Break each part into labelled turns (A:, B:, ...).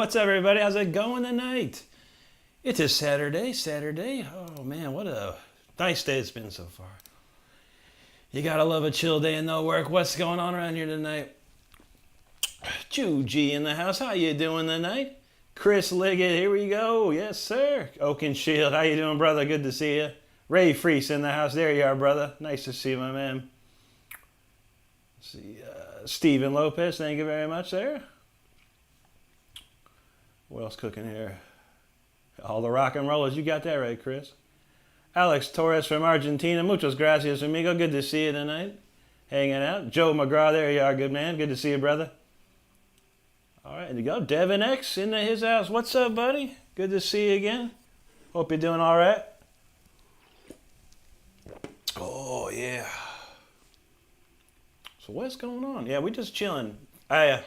A: What's up, everybody? How's it going tonight? It is Saturday. Oh man, what a nice day it's been so far. You gotta love a chill day and no work. What's going on around here tonight? G in the house. How you doing tonight? Chris Liggett, here we go. Yes, sir. Oakenshield, how you doing, brother? Good to see you. Ray Freese in the house. There you are, brother. Nice to see you, my man. Let's see, Stephen Lopez, thank you very much there. What else cooking here? All the rock and rollers. You got that right, Chris. Alex Torres from Argentina. Muchas gracias, amigo. Good to see you tonight. Hanging out. Joe McGraw, there you are, good man. Good to see you, brother. All right, there you go. Devin X into his house. What's up, buddy? Good to see you again. Hope you're doing all right. Oh, yeah. So what's going on? Yeah, we just chilling. Of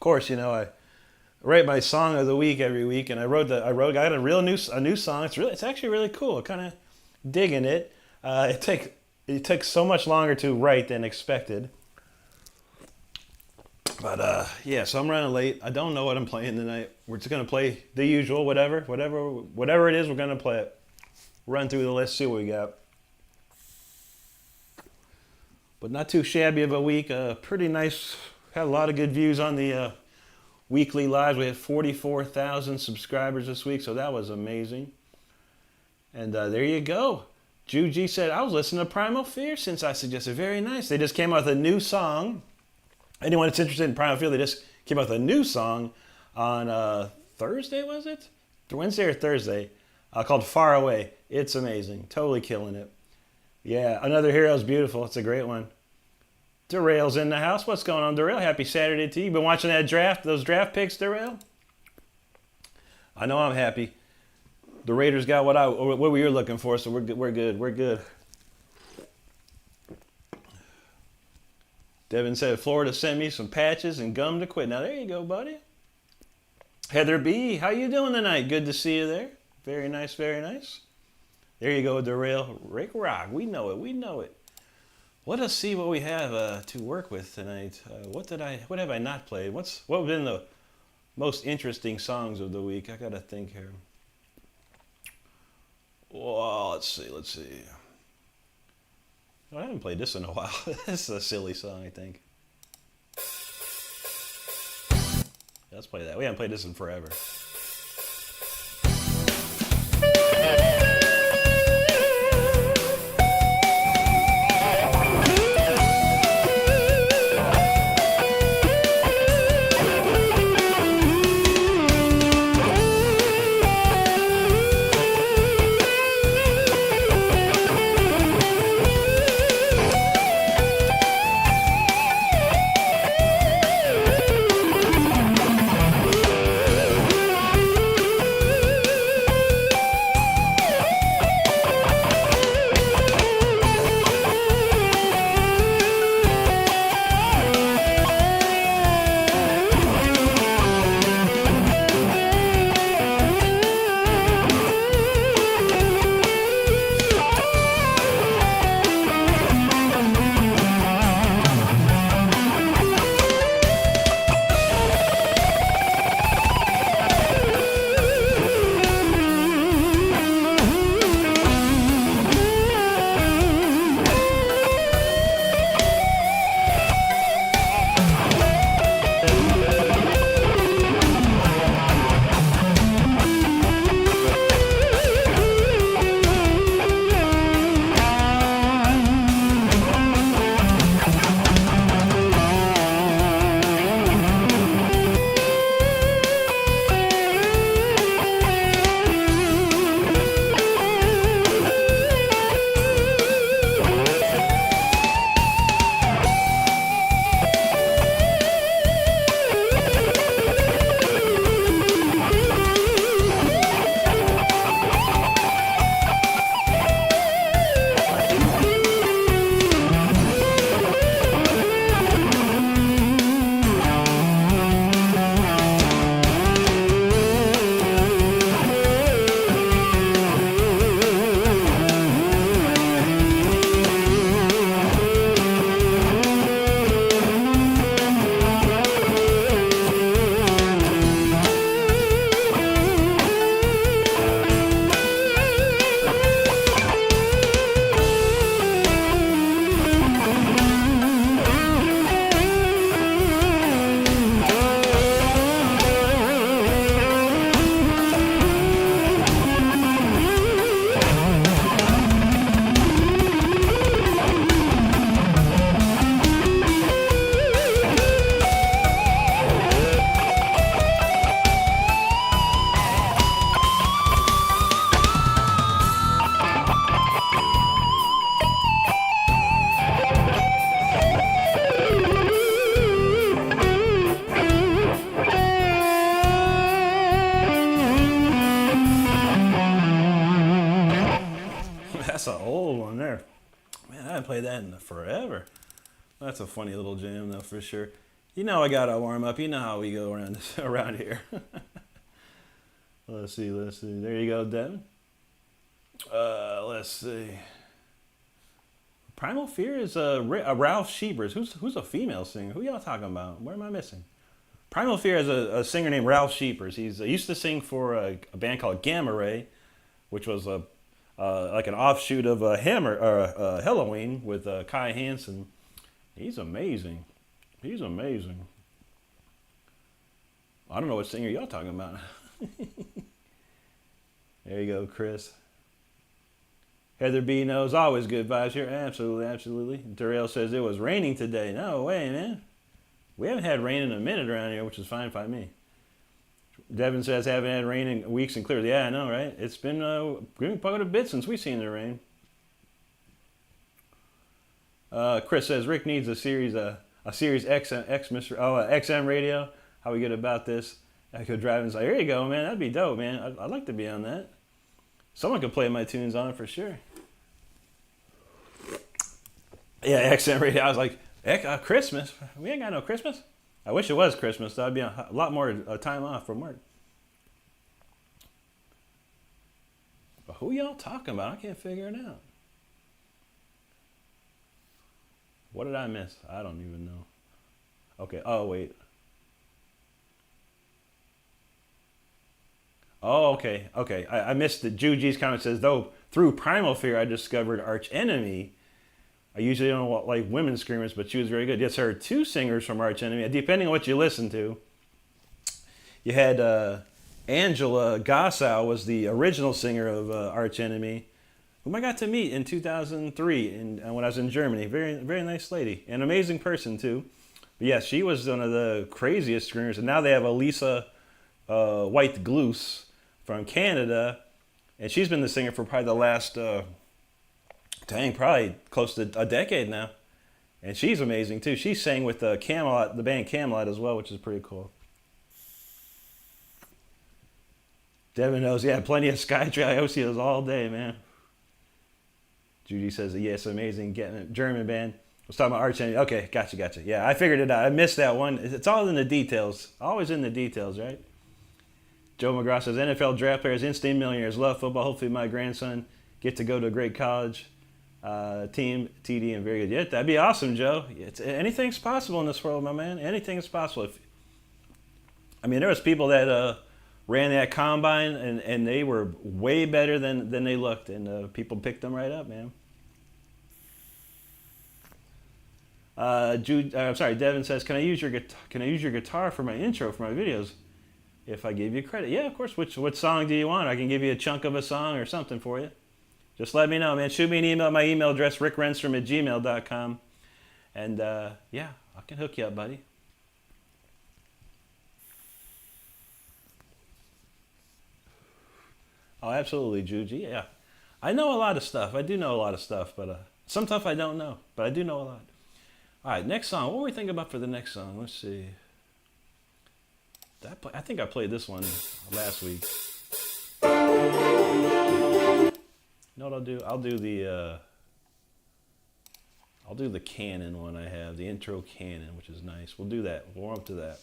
A: course, you know, I write my song of the week every week, and I got a new song. It's actually really cool. I'm kind of digging it. It took so much longer to write than expected. But yeah, so I'm running late. I don't know what I'm playing tonight. We're just gonna play the usual, whatever it is. We're gonna play it. Run through the list, see what we got. But not too shabby of a week. Pretty nice. Had a lot of good views on the weekly lives. We had 44,000 subscribers this week, so that was amazing. And there you go. Juji said, I was listening to Primal Fear since I suggested. Very nice. They just came out with a new song. Anyone that's interested in Primal Fear, they just came out with a new song on Thursday, was it? Wednesday or Thursday, called Far Away. It's amazing. Totally killing it. Yeah, Another Hero's beautiful. It's a great one. Derail's in the house. What's going on, Derail? Happy Saturday to you. Been watching those draft picks, Derail? I know I'm happy. The Raiders got what we were looking for, so we're good. Devin said Florida sent me some patches and gum to quit. Now there you go, buddy. Heather B, how you doing tonight? Good to see you there. Very nice, very nice. There you go, Derail. Rick Rock. We know it. Let us see what we have to work with tonight. What have I not played? What have been the most interesting songs of the week? I gotta think here. Well, let's see. I haven't played this in a while. This is a silly song, I think. Yeah, let's play that. We haven't played this in forever. haven't played that in forever. That's a funny little jam, though, for sure. You know I gotta warm up. You know how we go around around here. Let's see. There you go, Devin. Let's see. Primal Fear is a Ralph Sheepers. Who's a female singer? Who y'all talking about? Where am I missing? Primal Fear is a singer named Ralph Sheepers. He used to sing for a band called Gamma Ray, which was like an offshoot of Halloween with Kai Hansen. He's amazing. He's amazing. I don't know what singer y'all talking about. There you go, Chris. Heather B knows always good vibes here. Absolutely, absolutely. Darrell says it was raining today. No way, man. We haven't had rain in a minute around here, which is fine by me. Devin says haven't had rain in weeks and clear. Yeah, I know, right? It's been quite a bit since we've seen the rain. Chris says Rick needs a series XM radio. How we get about this? I could drive and say, here you go, man. That'd be dope, man. I'd like to be on that. Someone could play my tunes on it for sure. Yeah, XM radio. I was like, Christmas? We ain't got no Christmas. I wish it was Christmas. That'd be a lot more time off from work. But who y'all talking about? I can't figure it out. What did I miss? I don't even know. Okay. Oh, wait. Oh, okay. Okay. I missed the Juji's comment. Says, though, through Primal Fear, I discovered Arch Enemy. I usually don't like women screamers, but she was very good. Yes, there are two singers from Arch Enemy, depending on what you listen to. You had Angela Gossow was the original singer of Arch Enemy, whom I got to meet in 2003 when I was in Germany. Very, very nice lady. An amazing person, too. But yeah, she was one of the craziest screamers. And now they have Elisa White Gloos from Canada. And she's been the singer for probably the last, probably close to a decade now. And she's amazing, too. She sang with Camelot, the band Camelot as well, which is pretty cool. Devin knows, yeah, plenty of Skytrail OCOs all day, man. Judy says, yes, amazing German band. I was talking about Arch Enemy. Okay, gotcha. Yeah, I figured it out. I missed that one. It's all in the details. Always in the details, right? Joe McGraw says, NFL draft players, instant millionaires, love football. Hopefully my grandson get to go to a great college team, TD, and very good. Yeah, that'd be awesome, Joe. Anything's possible in this world, my man. Anything is possible. There was people that ran that combine, and they were way better than they looked, and people picked them right up, man. Devin says, can I use your guitar for my intro for my videos if I give you credit? Yeah, of course. What song do you want? I can give you a chunk of a song or something for you. Just let me know, man. Shoot me an email. My email address, rickrenstrom@gmail.com. And yeah, I can hook you up, buddy. Oh, absolutely, Juji. Yeah. I know a lot of stuff. I do know a lot of stuff, but some stuff I don't know. But I do know a lot. All right, next song. What were we thinking about for the next song? Let's see. I think I played this one last week. You know what I'll do? I'll do the canon one I have, the intro canon, which is nice. We'll do that. We'll warm up to that.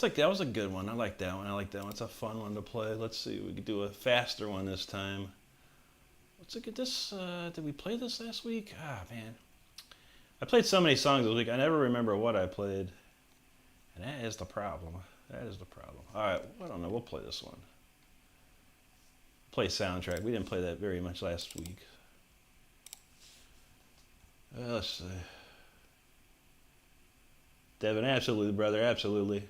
A: That was a good one. I like that one. I like that one. It's a fun one to play. Let's see. We could do a faster one this time. Let's look at this. Did we play this last week? Ah, man. I played so many songs this week. I never remember what I played. And that is the problem. That is the problem. All right. I don't know. We'll play this one. Play soundtrack. We didn't play that very much last week. Let's see. Devin, absolutely, brother. Absolutely.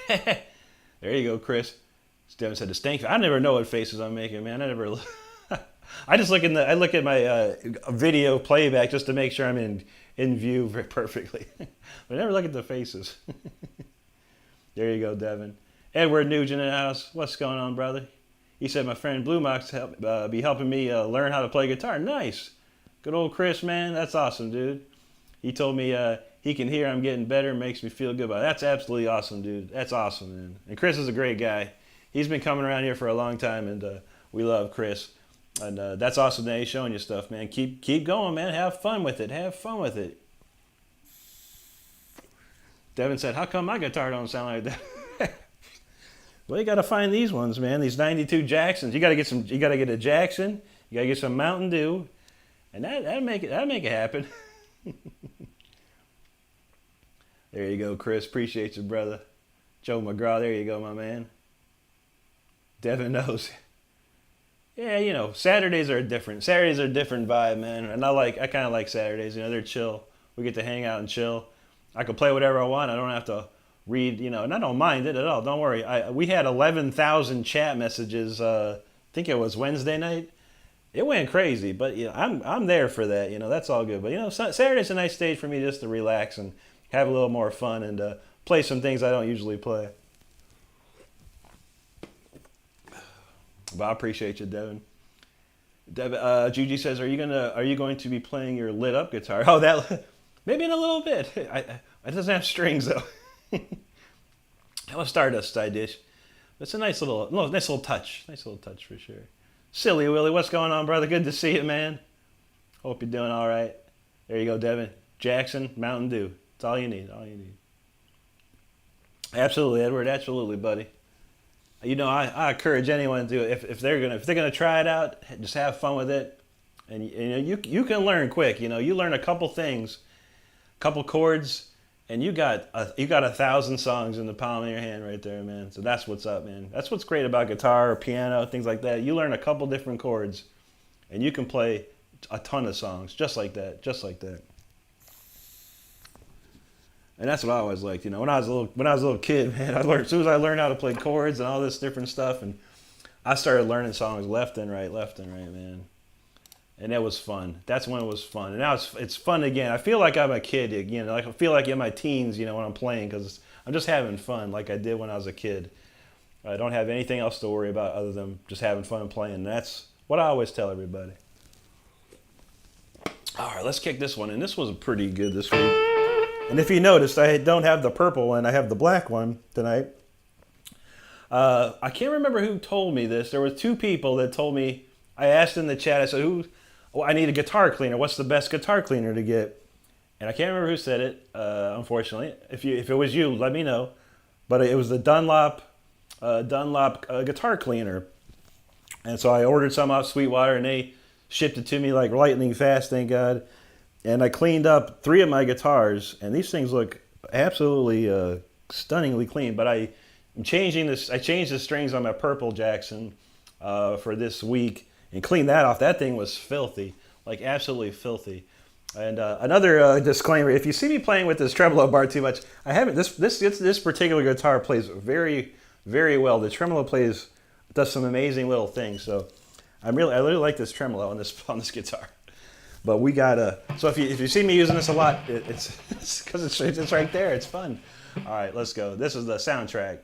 A: There you go, Chris. Devin said distinct. I never know what faces I'm making, man. I never. I just look I look at my video playback just to make sure I'm in view very perfectly. But I never look at the faces. There you go, Devin. Edward Nugent in the house. What's going on, brother? He said my friend Blue Mox be helping me learn how to play guitar. Nice. Good old Chris, man. That's awesome, dude. He told me he can hear I'm getting better. Makes me feel good about it. That's absolutely awesome, dude. That's awesome, man. And Chris is a great guy. He's been coming around here for a long time, and we love Chris. And that's awesome that he's showing you stuff, man. Keep going, man. Have fun with it. Have fun with it. Devin said, how come my guitar don't sound like that? Well, you got to find these ones, man. These 92 Jacksons. You got to get some. You got to get a Jackson. You got to get some Mountain Dew, and that'll make it happen. There you go, Chris. Appreciate you, brother. Joe McGraw. There you go, my man. Devin knows. Yeah, you know, Saturdays are different. Saturdays are a different vibe, man. And I kind of like Saturdays. You know, they're chill. We get to hang out and chill. I can play whatever I want. I don't have to read, you know, and I don't mind it at all. Don't worry. We had 11,000 chat messages. I think it was Wednesday night. It went crazy, but you know, I'm there for that. You know, that's all good. But you know, Saturday's a nice stage for me just to relax and have a little more fun and play some things I don't usually play. But I appreciate you, Devin. Juji says, "Are you going to be playing your lit up guitar?" Oh, that maybe in a little bit. It doesn't have strings though. That was Stardust side dish. It's a nice little touch. Nice little touch for sure. Silly Willie, what's going on, brother? Good to see you, man. Hope you're doing all right. There you go, Devin. Jackson, Mountain Dew. It's all you need. All you need. Absolutely, Edward. Absolutely, buddy. You know, I encourage anyone to if they're gonna try it out, just have fun with it, and you know you can learn quick. You know, you learn a couple things, couple chords, and you got 1,000 songs in the palm of your hand right there, man. So that's what's up, man. That's what's great about guitar or piano, things like that. You learn a couple different chords, and you can play a ton of songs just like that, just like that. And that's what I always liked, you know. When I was a little kid, man, as soon as I learned how to play chords and all this different stuff, and I started learning songs left and right, man. And that was fun. That's when it was fun. And now it's fun again. I feel like I'm a kid again. Like I feel like in my teens, you know, when I'm playing, because I'm just having fun like I did when I was a kid. I don't have anything else to worry about other than just having fun and playing. And that's what I always tell everybody. All right, let's kick this one. And this was pretty good this week. And if you noticed, I don't have the purple one. I have the black one tonight. I can't remember who told me this. There were two people that told me. I asked in the chat. I said, I need a guitar cleaner. What's the best guitar cleaner to get? And I can't remember who said it, unfortunately. If it was you, let me know. But it was the Dunlop guitar cleaner. And so I ordered some off Sweetwater, and they shipped it to me like lightning fast, thank God. And I cleaned up 3 of my guitars, and these things look absolutely stunningly clean. But I changed the strings on my purple Jackson for this week and cleaned that off. That thing was filthy, like absolutely filthy. And another disclaimer: if you see me playing with this tremolo bar too much, I haven't. This particular guitar plays very, very well. The tremolo does some amazing little things. So I really like this tremolo on this guitar. But we got so if you see me using this a lot, it's because it's right there. It's fun. All right, let's go. This is the soundtrack.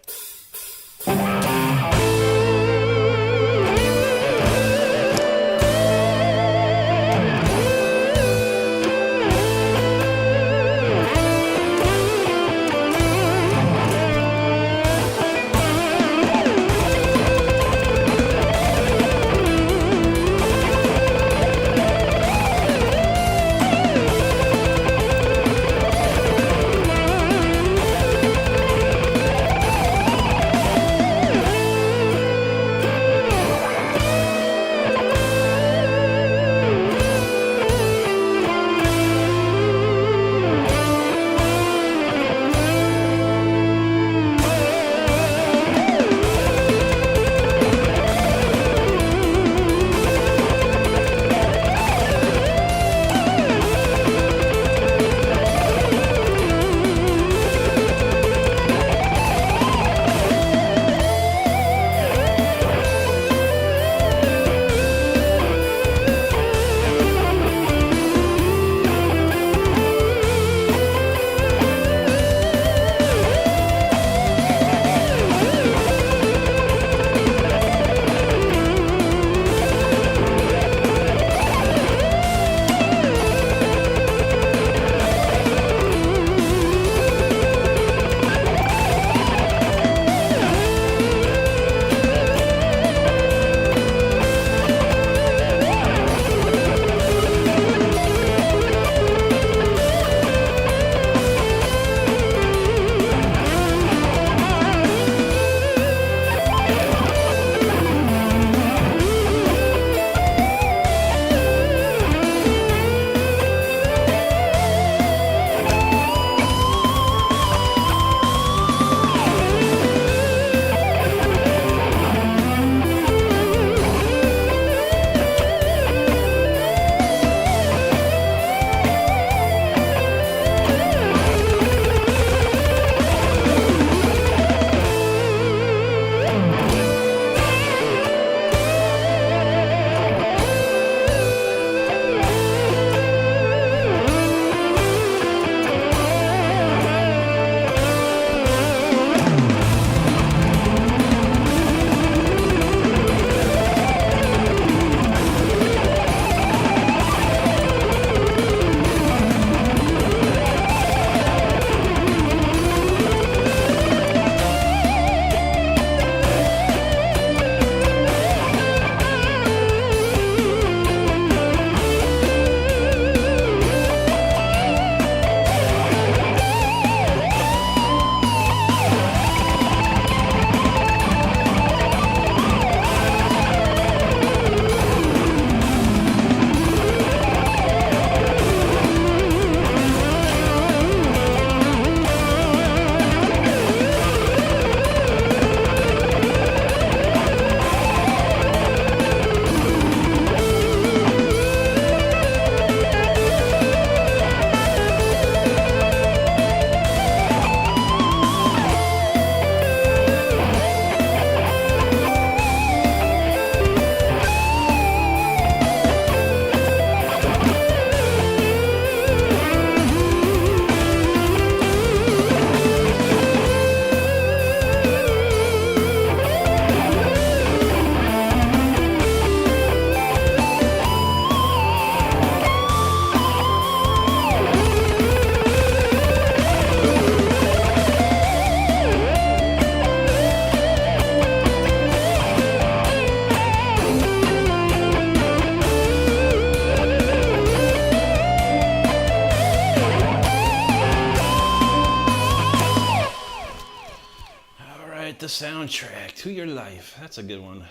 A: soundtrack to your life. That's a good one.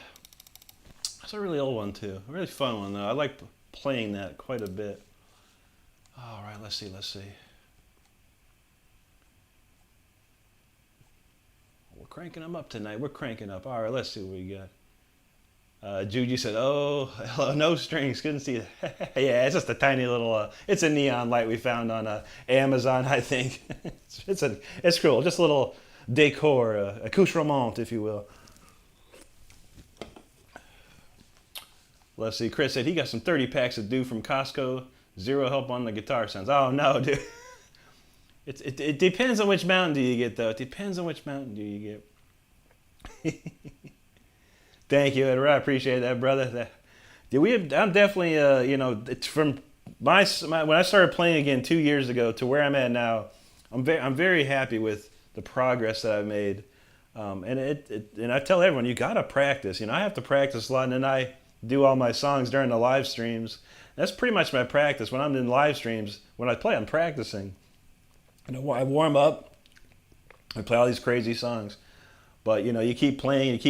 A: That's a really old one too. A really fun one though. I like playing that quite a bit. All right, let's see. We're cranking them up tonight. We're cranking up. All right, let's see what we got. Juju said, "Oh, hello, no strings. Couldn't see it." Yeah, it's just a tiny little. It's a neon light we found on Amazon, I think. It's cool. Just a little decor, accoutrement, if you will. Let's see. Chris said he got some 30 packs of Dew from Costco. Zero help on the guitar sounds. Oh no, dude. It depends on which Mountain Dew you get, though. It depends on which Mountain Dew you get. Thank you, Edward. I appreciate that, brother. I'm definitely, it's from my when I started playing again 2 years ago to where I'm at now. I'm very happy with the progress that I've made, and I tell everyone, you gotta practice. I have to practice a lot, and then I do all my songs during the live streams. That's pretty much my practice. When I'm in live streams, when I play, I'm practicing. I warm up. I play all these crazy songs. But, you keep playing, and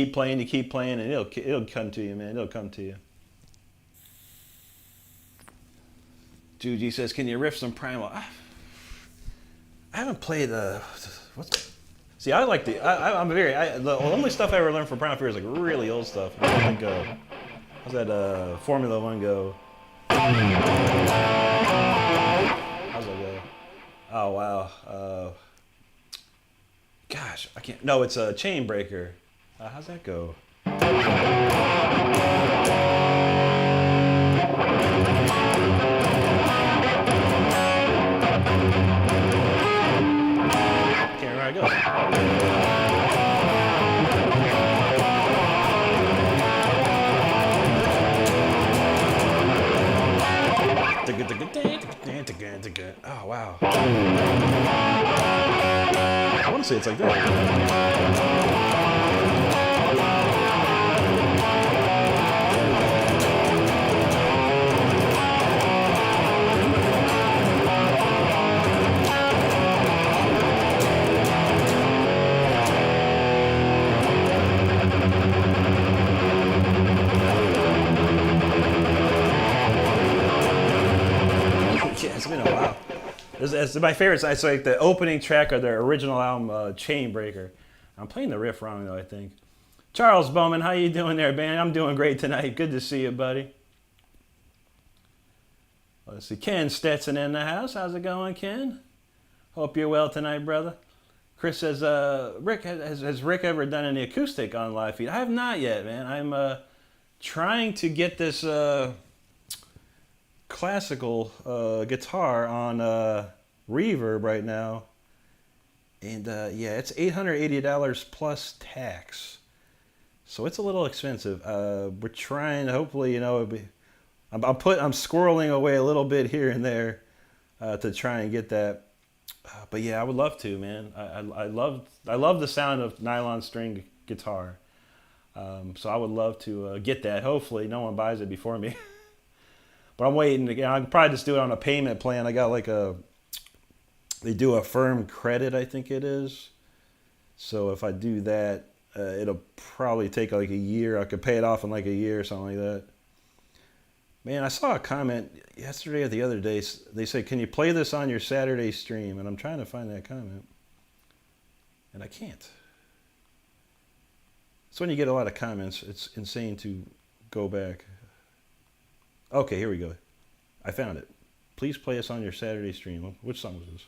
A: it'll come to you, man. It'll come to you. Juji says, can you riff some Primal? I haven't played, See, I like the only stuff I ever learned from Primal Fear is like really old stuff. I think, how's that Formula One go? How's that go? Oh, wow. Gosh, I can't. No, it's a Chain Breaker. How's that go? Can't remember how it goes. Oh, wow. I want to say it's like that. Yeah, it's been a while. It's my favorite. It's like the opening track of their original album, Chain Breaker. I'm playing the riff wrong though, I think. Charles Bowman, how you doing there, man? I'm doing great tonight. Good to see you, buddy. Let's see, Ken Stetson in the house. How's it going, Ken? Hope you're well tonight, brother. Chris says, Rick, has Rick ever done any acoustic on live feed? I have not yet, man. I'm trying to get this classical guitar on Reverb right now, and yeah, it's $880 plus tax, so it's a little expensive. We're trying, hopefully, I'm squirreling away a little bit here and there to try and get that. But yeah, I would love to, man. I love the sound of nylon string guitar, so I would love to get that. Hopefully, no one buys it before me. But I'm waiting. I can probably just do it on a payment plan. I got they do a firm credit, I think it is. So if I do that, it'll probably take like a year. I could pay it off in like a year or something like that. Man, I saw a comment yesterday or the other day. They said, can you play this on your Saturday stream? And I'm trying to find that comment. And I can't. So when you get a lot of comments, it's insane to go back. Okay, here we go. I found it. Please play us on your Saturday stream. Which song was this?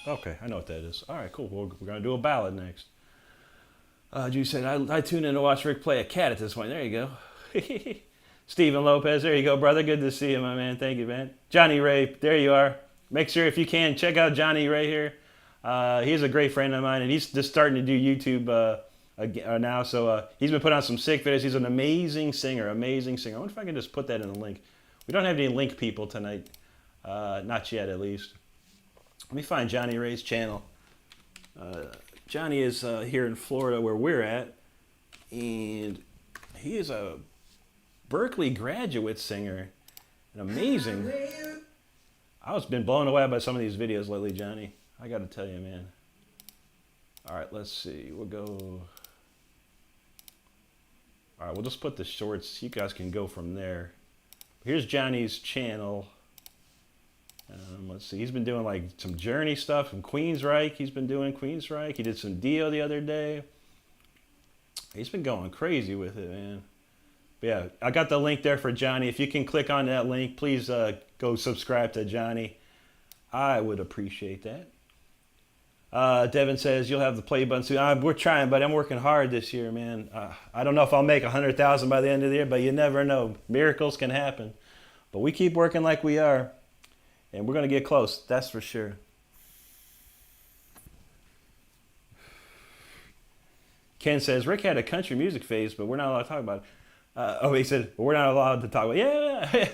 A: Okay, I know what that is. All right, cool. We're going to do a ballad next. You said, I tuned in to watch Rick play a cat at this point. There you go. Stephen Lopez, there you go, brother. Good to see you, my man. Thank you, man. Johnny Ray, there you are. Make sure, if you can, check out Johnny Ray here. He's a great friend of mine, and he's just starting to do YouTube now, so he's been putting out some sick videos. He's an amazing singer. I wonder if I can just put that in the link. We don't have any link people tonight, not yet at least. Let me find Johnny Ray's channel. Johnny is here in Florida where we're at, and he is a Berkeley graduate singer, an amazing. I was been blown away by some of these videos lately, Johnny. I got to tell you, man. All right, let's see. We'll go. All right, we'll just put the shorts. You guys can go from there. Here's Johnny's channel. Let's see. He's been doing like some Journey stuff from Queensryche. He's been doing Queensryche. He did some Dio the other day. He's been going crazy with it, man. But yeah, I got the link there for Johnny. If you can click on that link, please go subscribe to Johnny. I would appreciate that. Devin says you'll have the play button soon. We're trying, but I'm working hard this year, man. I don't know if I'll make 100,000 by the end of the year, but you never know. Miracles can happen. But we keep working like we are, and we're going to get close. That's for sure. Ken says, Rick had a country music phase, but we're not allowed to talk about it. He said, we're not allowed to talk about it. Yeah.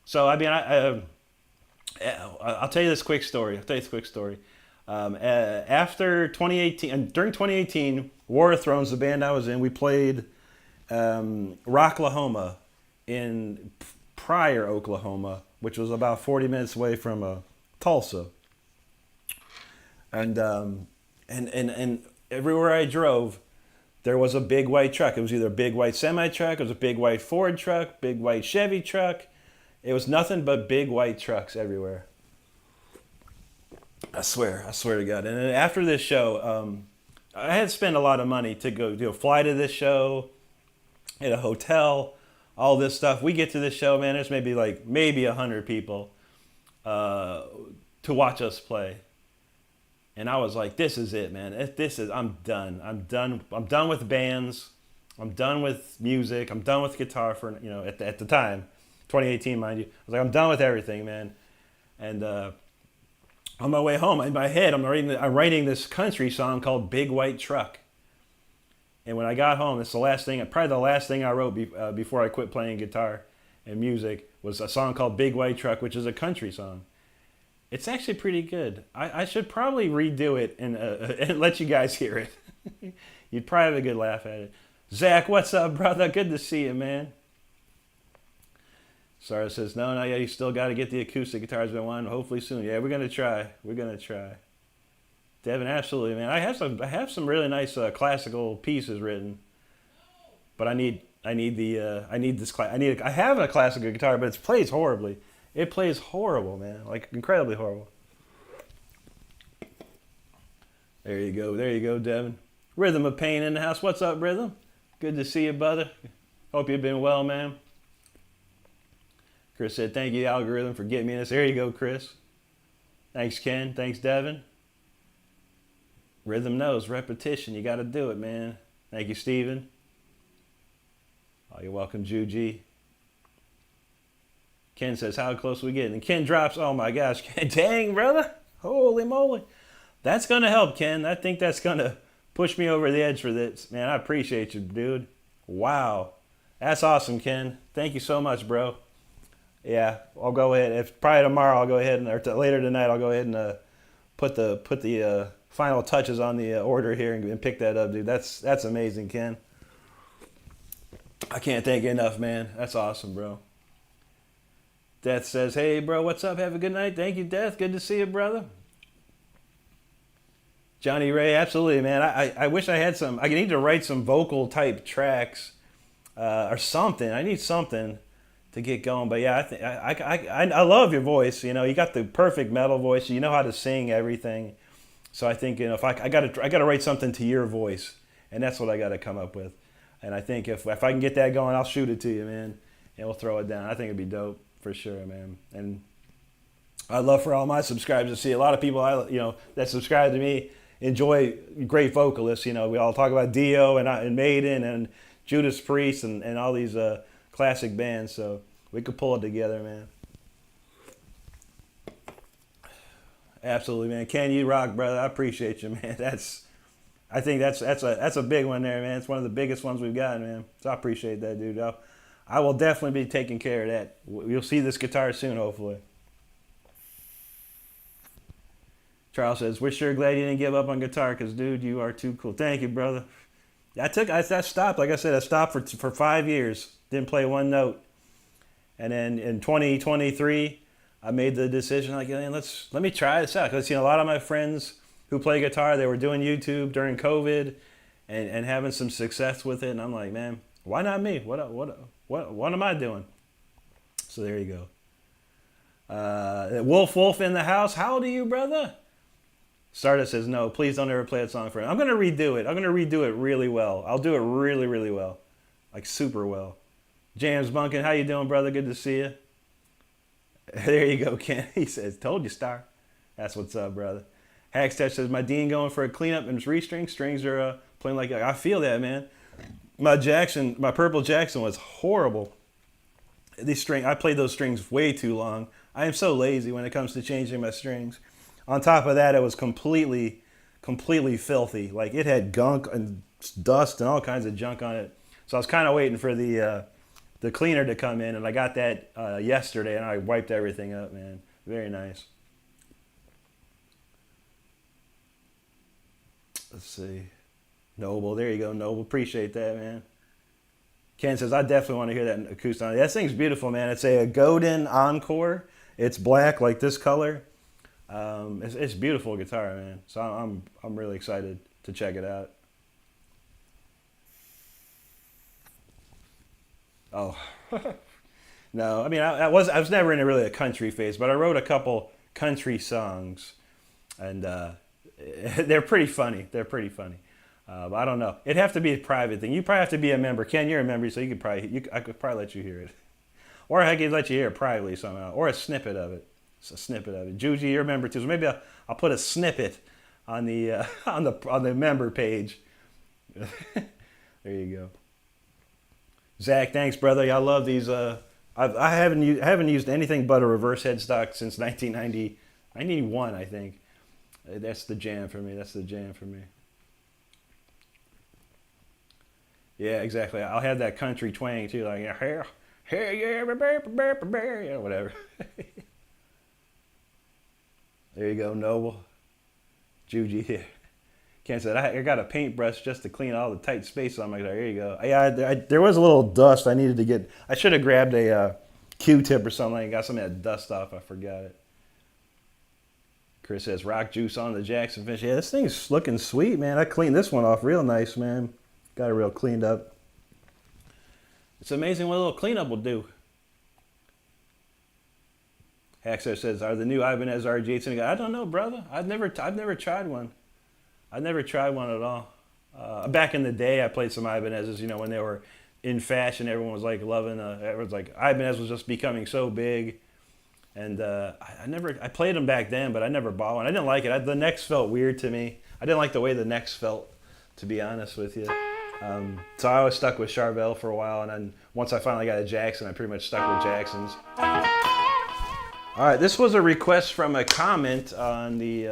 A: So, I mean, I'll tell you this quick story. After 2018, during 2018, War of Thrones, the band I was in, we played Rocklahoma in Pryor, Oklahoma, which was about 40 minutes away from Tulsa. And everywhere I drove, there was a big white truck. It was either a big white semi-truck, it was a big white Ford truck, big white Chevy truck. It was nothing but big white trucks everywhere. I swear to God. And then after this show, I had spent a lot of money to go fly to this show, at a hotel, all this stuff. We get to this show, man, there's maybe 100 people to watch us play. And I was like, this is it, man. I'm done. I'm done with bands. I'm done with music. I'm done with guitar for, at the time, 2018, mind you. I was like, I'm done with everything, man. And on my way home, in my head, I'm writing this country song called Big White Truck. And when I got home, it's probably the last thing I wrote before I quit playing guitar and music was a song called Big White Truck, which is a country song. It's actually pretty good. I should probably redo it and let you guys hear it. You'd probably have a good laugh at it. Zach, what's up, brother? Good to see you, man. Sarah says, no, yeah, you still got to get the acoustic guitars been wanting. Hopefully soon. Yeah, we're going to try. Devin, absolutely, man. I have some really nice classical pieces written, but I have a classical guitar, but it plays horribly. It plays horrible, man. Like incredibly horrible. There you go, Devin. Rhythm of Pain in the house. What's up, Rhythm? Good to see you, brother. Hope you've been well, man. Chris said, thank you, Algorithm, for getting me in this. There you go, Chris. Thanks, Ken. Thanks, Devin. Rhythm knows. Repetition. You got to do it, man. Thank you, Steven. Oh, you're welcome, Juji. Ken says, how close are we getting? And Ken drops, oh my gosh, Ken, dang, brother. Holy moly. That's going to help, Ken. I think that's going to push me over the edge for this. Man, I appreciate you, dude. Wow. That's awesome, Ken. Thank you so much, bro. Yeah, I'll go ahead. Probably tomorrow I'll go ahead or later tonight I'll go ahead and put the final touches on the order here and pick that up, dude. That's amazing, Ken. I can't thank you enough, man. That's awesome, bro. Death says, hey, bro, what's up? Have a good night. Thank you, Death. Good to see you, brother. Johnny Ray, absolutely, man. I wish I had I need to write some vocal type tracks or something. I need something to get going. But yeah, I love your voice. You got the perfect metal voice. You know how to sing everything. So I think if I gotta write something to your voice, and that's what I got to come up with. And I think if I can get that going, I'll shoot it to you, man, and we'll throw it down. I think it'd be dope. For sure, man. And I'd love for all my subscribers to see a lot of people that subscribe to me enjoy great vocalists. We all talk about Dio and Maiden and Judas Priest and all these classic bands. So we could pull it together, man. Absolutely, man. Ken, you rock, brother. I appreciate you, man. I think that's a big one there, man. It's one of the biggest ones we've got, man. So I appreciate that, dude. I will definitely be taking care of that. You'll see this guitar soon, hopefully. Charles says, we're sure glad you didn't give up on guitar because, dude, you are too cool. Thank you, brother. I stopped. Like I said, I stopped for 5 years. Didn't play one note. And then in 2023, I made the decision like, man, let me try this out, because a lot of my friends who play guitar, they were doing YouTube during COVID and having some success with it, and I'm like, man, why not me? What am I doing? So there you go. Wolf in the house. How old are you, brother? Stardust says, no, please don't ever play that song for him. I'm going to redo it. I'm going to redo it really well. I'll do it really, really well. Like super well. James Bunkin, how you doing, brother? Good to see you. There you go, Ken. He says, told you, Star. That's what's up, brother. Hackstech says, my Dean going for a cleanup and restring. Strings are playing like, I feel that, man. My Purple Jackson was horrible. I played those strings way too long. I am so lazy when it comes to changing my strings. On top of that, it was completely filthy. Like, it had gunk and dust and all kinds of junk on it. So I was kind of waiting for the cleaner to come in, and I got that yesterday, and I wiped everything up, man. Very nice. Let's see. Noble, there you go, Noble. Appreciate that, man. Ken says, I definitely want to hear that acoustic. That thing's beautiful, man. It's a Godin Encore. It's black, like this color. It's beautiful guitar, man. So I'm really excited to check it out. Oh, no. I mean, I was never in really a country phase, but I wrote a couple country songs, and they're pretty funny. They're pretty funny. But I don't know. It'd have to be a private thing. You probably have to be a member. Ken, you're a member, so I could probably let you hear it, or I could let you hear it privately somehow, or a snippet of it. It's a snippet of it. Juji, you're a member too, so maybe I'll put a snippet on the on the member page. There you go. Zach, thanks, brother. I love these. I haven't used anything but a reverse headstock since 1991, I think. That's the jam for me. That's the jam for me. Yeah, exactly. I'll have that country twang too, like hey, yeah, whatever. There you go, Noble. Juji here. Ken said, I got a paintbrush just to clean all the tight spaces on my guitar. There you go. Yeah, there was a little dust I needed to get. I should have grabbed a Q-tip or something and got some of that dust off. I forgot it. Chris says, rock juice on the Jackson Finch. Yeah, this thing's looking sweet, man. I cleaned this one off real nice, man. Got it real cleaned up. It's amazing what a little cleanup will do. Haxer says, are the new Ibanez RG8s any good? I don't know, brother. I've never tried one. I've never tried one at all. Back in the day, I played some Ibanez's, when they were in fashion. Everyone was like loving, everyone's like, Ibanez was just becoming so big. And I played them back then, but I never bought one. I didn't like it. The necks felt weird to me. I didn't like the way the necks felt, to be honest with you. So I was stuck with Charvel for a while, and then once I finally got a Jackson, I pretty much stuck with Jacksons. All right, this was a request from a comment on the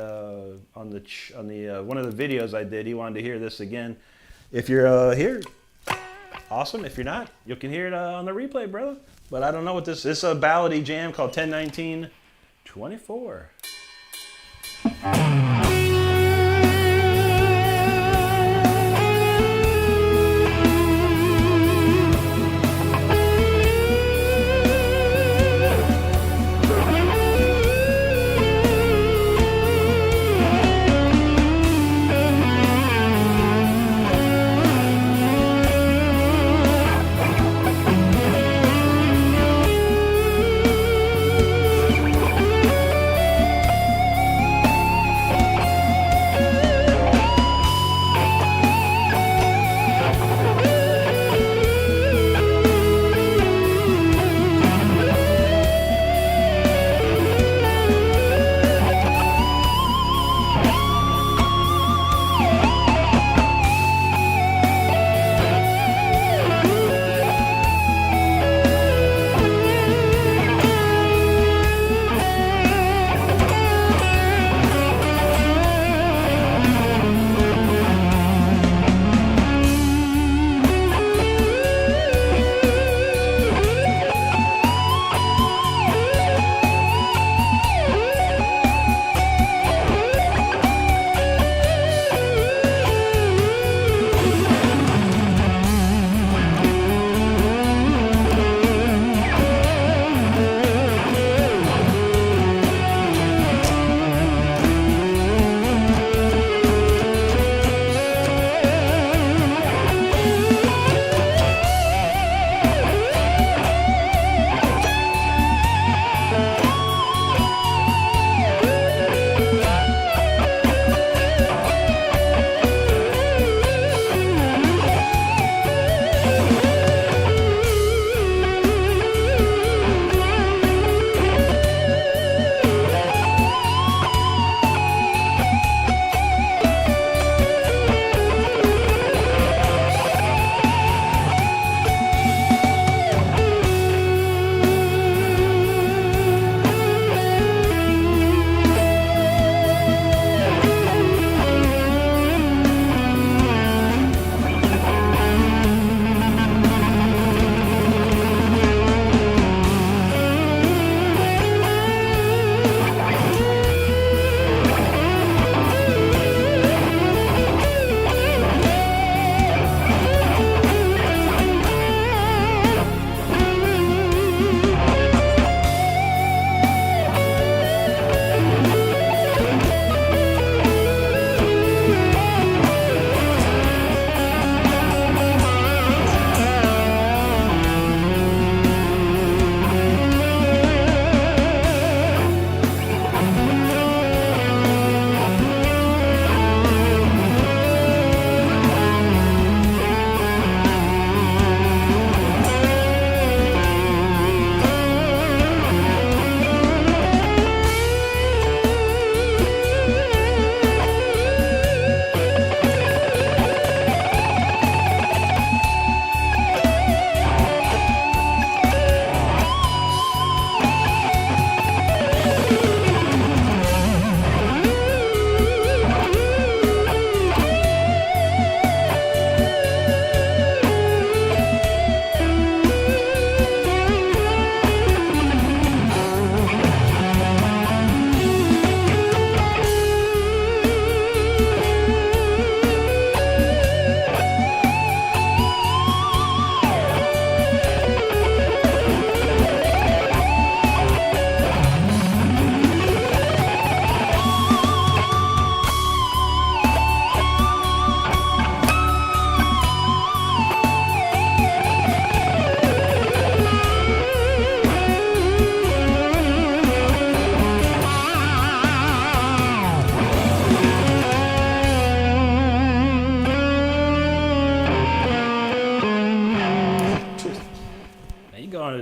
A: one of the videos I did. He wanted to hear this again. If you're here, awesome. If you're not, you can hear it on the replay, brother. But I don't know what this is. It's a ballady jam called 10-19-24.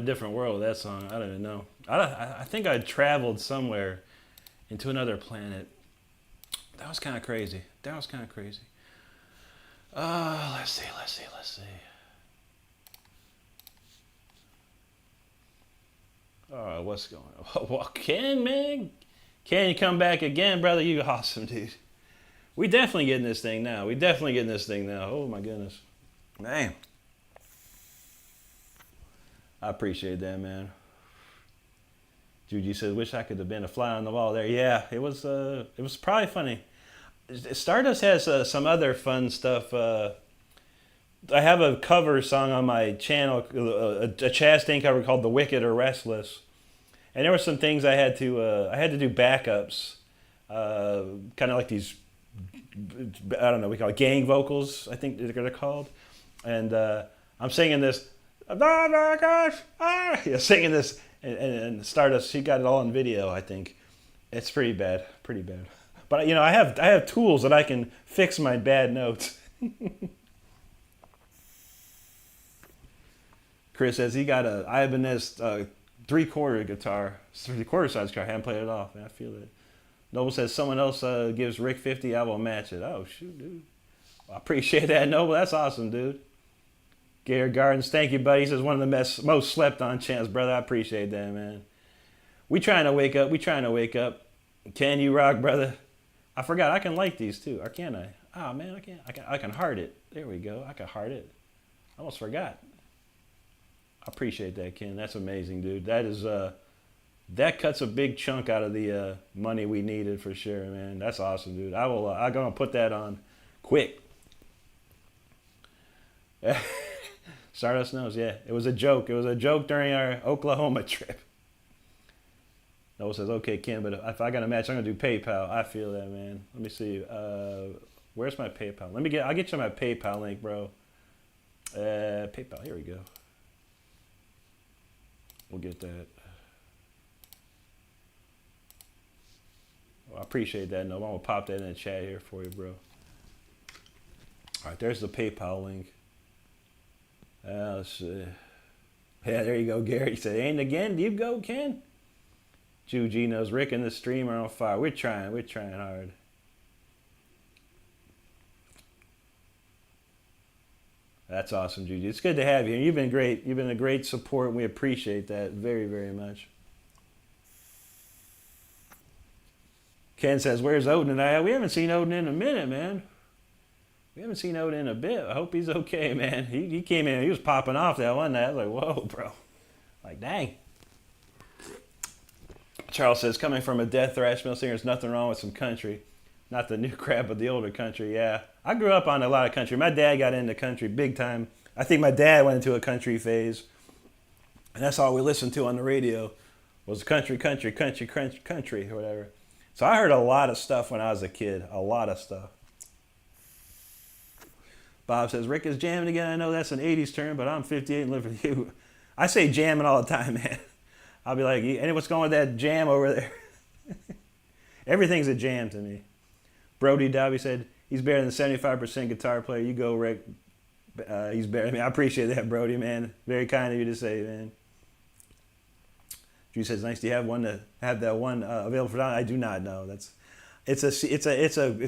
A: a different world with that song. I don't even know. I think I traveled somewhere into another planet. That was kind of crazy. That was kind of crazy. Let's see. What's going on? Well, Ken, man. Ken, you come back again, brother. You awesome, dude. We definitely getting this thing now. Oh, my goodness. Man. I appreciate that, man. Juju says, wish I could have been a fly on the wall there. Yeah, it was probably funny. Stardust has some other fun stuff. I have a cover song on my channel, a Chastain cover called "The Wicked or Restless," and there were some things I had to do backups, kind of like these, I don't know, we call it gang vocals, I think they're called, and I'm singing this, oh my gosh, yeah, singing this, and Stardust, she got it all on video, I think. It's pretty bad. But you know, I have tools that I can fix my bad notes. Chris says he got a Ibanez 3/4 guitar, 3/4 size guitar. I haven't played it off, man. I feel it. Noble says someone else gives Rick 50, I will match it. Oh shoot, dude. I appreciate that, Noble. That's awesome, dude. Garrett Gardens, thank you, buddy. He says one of the most slept on chants, brother. I appreciate that, man. We trying to wake up. Can you rock, brother? I forgot I can like these too, or can I? Oh man, I can't. I can heart it. There we go. I can heart it. I almost forgot. I appreciate that, Ken. That's amazing, dude. That is that cuts a big chunk out of the money we needed for sure, man. That's awesome, dude. I'm gonna put that on quick. Stardust knows, yeah. It was a joke. It was a joke during our Oklahoma trip. Noah says, okay, Ken, but if I got a match, I'm gonna do PayPal. I feel that, man. Let me see. Where's my PayPal? I'll get you my PayPal link, bro. PayPal, here we go. We'll get that. Well, I appreciate that, Noah. I'm gonna pop that in the chat here for you, bro. All right, there's the PayPal link. Let's see. Yeah, there you go, Gary. He said, ain't again. You go, Ken. Juji knows Rick and the stream are on fire. We're trying hard. That's awesome, Juji. It's good to have you. You've been great. You've been a great support, and we appreciate that very, very much. Ken says, where's Odin tonight? We haven't seen Odin in a minute, man. We haven't seen Odin in a bit. I hope he's okay, man. He came in, he was popping off that one night. I was like, whoa, bro. Like, dang. Charles says, coming from a death thrash metal singer, there's nothing wrong with some country. Not the new crap, but the older country, yeah. I grew up on a lot of country. My dad got into country big time. I think my dad went into a country phase. And that's all we listened to on the radio was country, or whatever. So I heard a lot of stuff when I was a kid. A lot of stuff. Bob says, Rick is jamming again. I know that's an 80s term, but I'm 58 and live with you. I say jamming all the time, man. I'll be like, and what's going with that jam over there? Everything's a jam to me. Brody Dobby said, he's better than 75% guitar player. You go, Rick. He's better. I mean, I appreciate that, Brody, man. Very kind of you to say, man. Drew says, nice to have that one available for download. I do not know. It's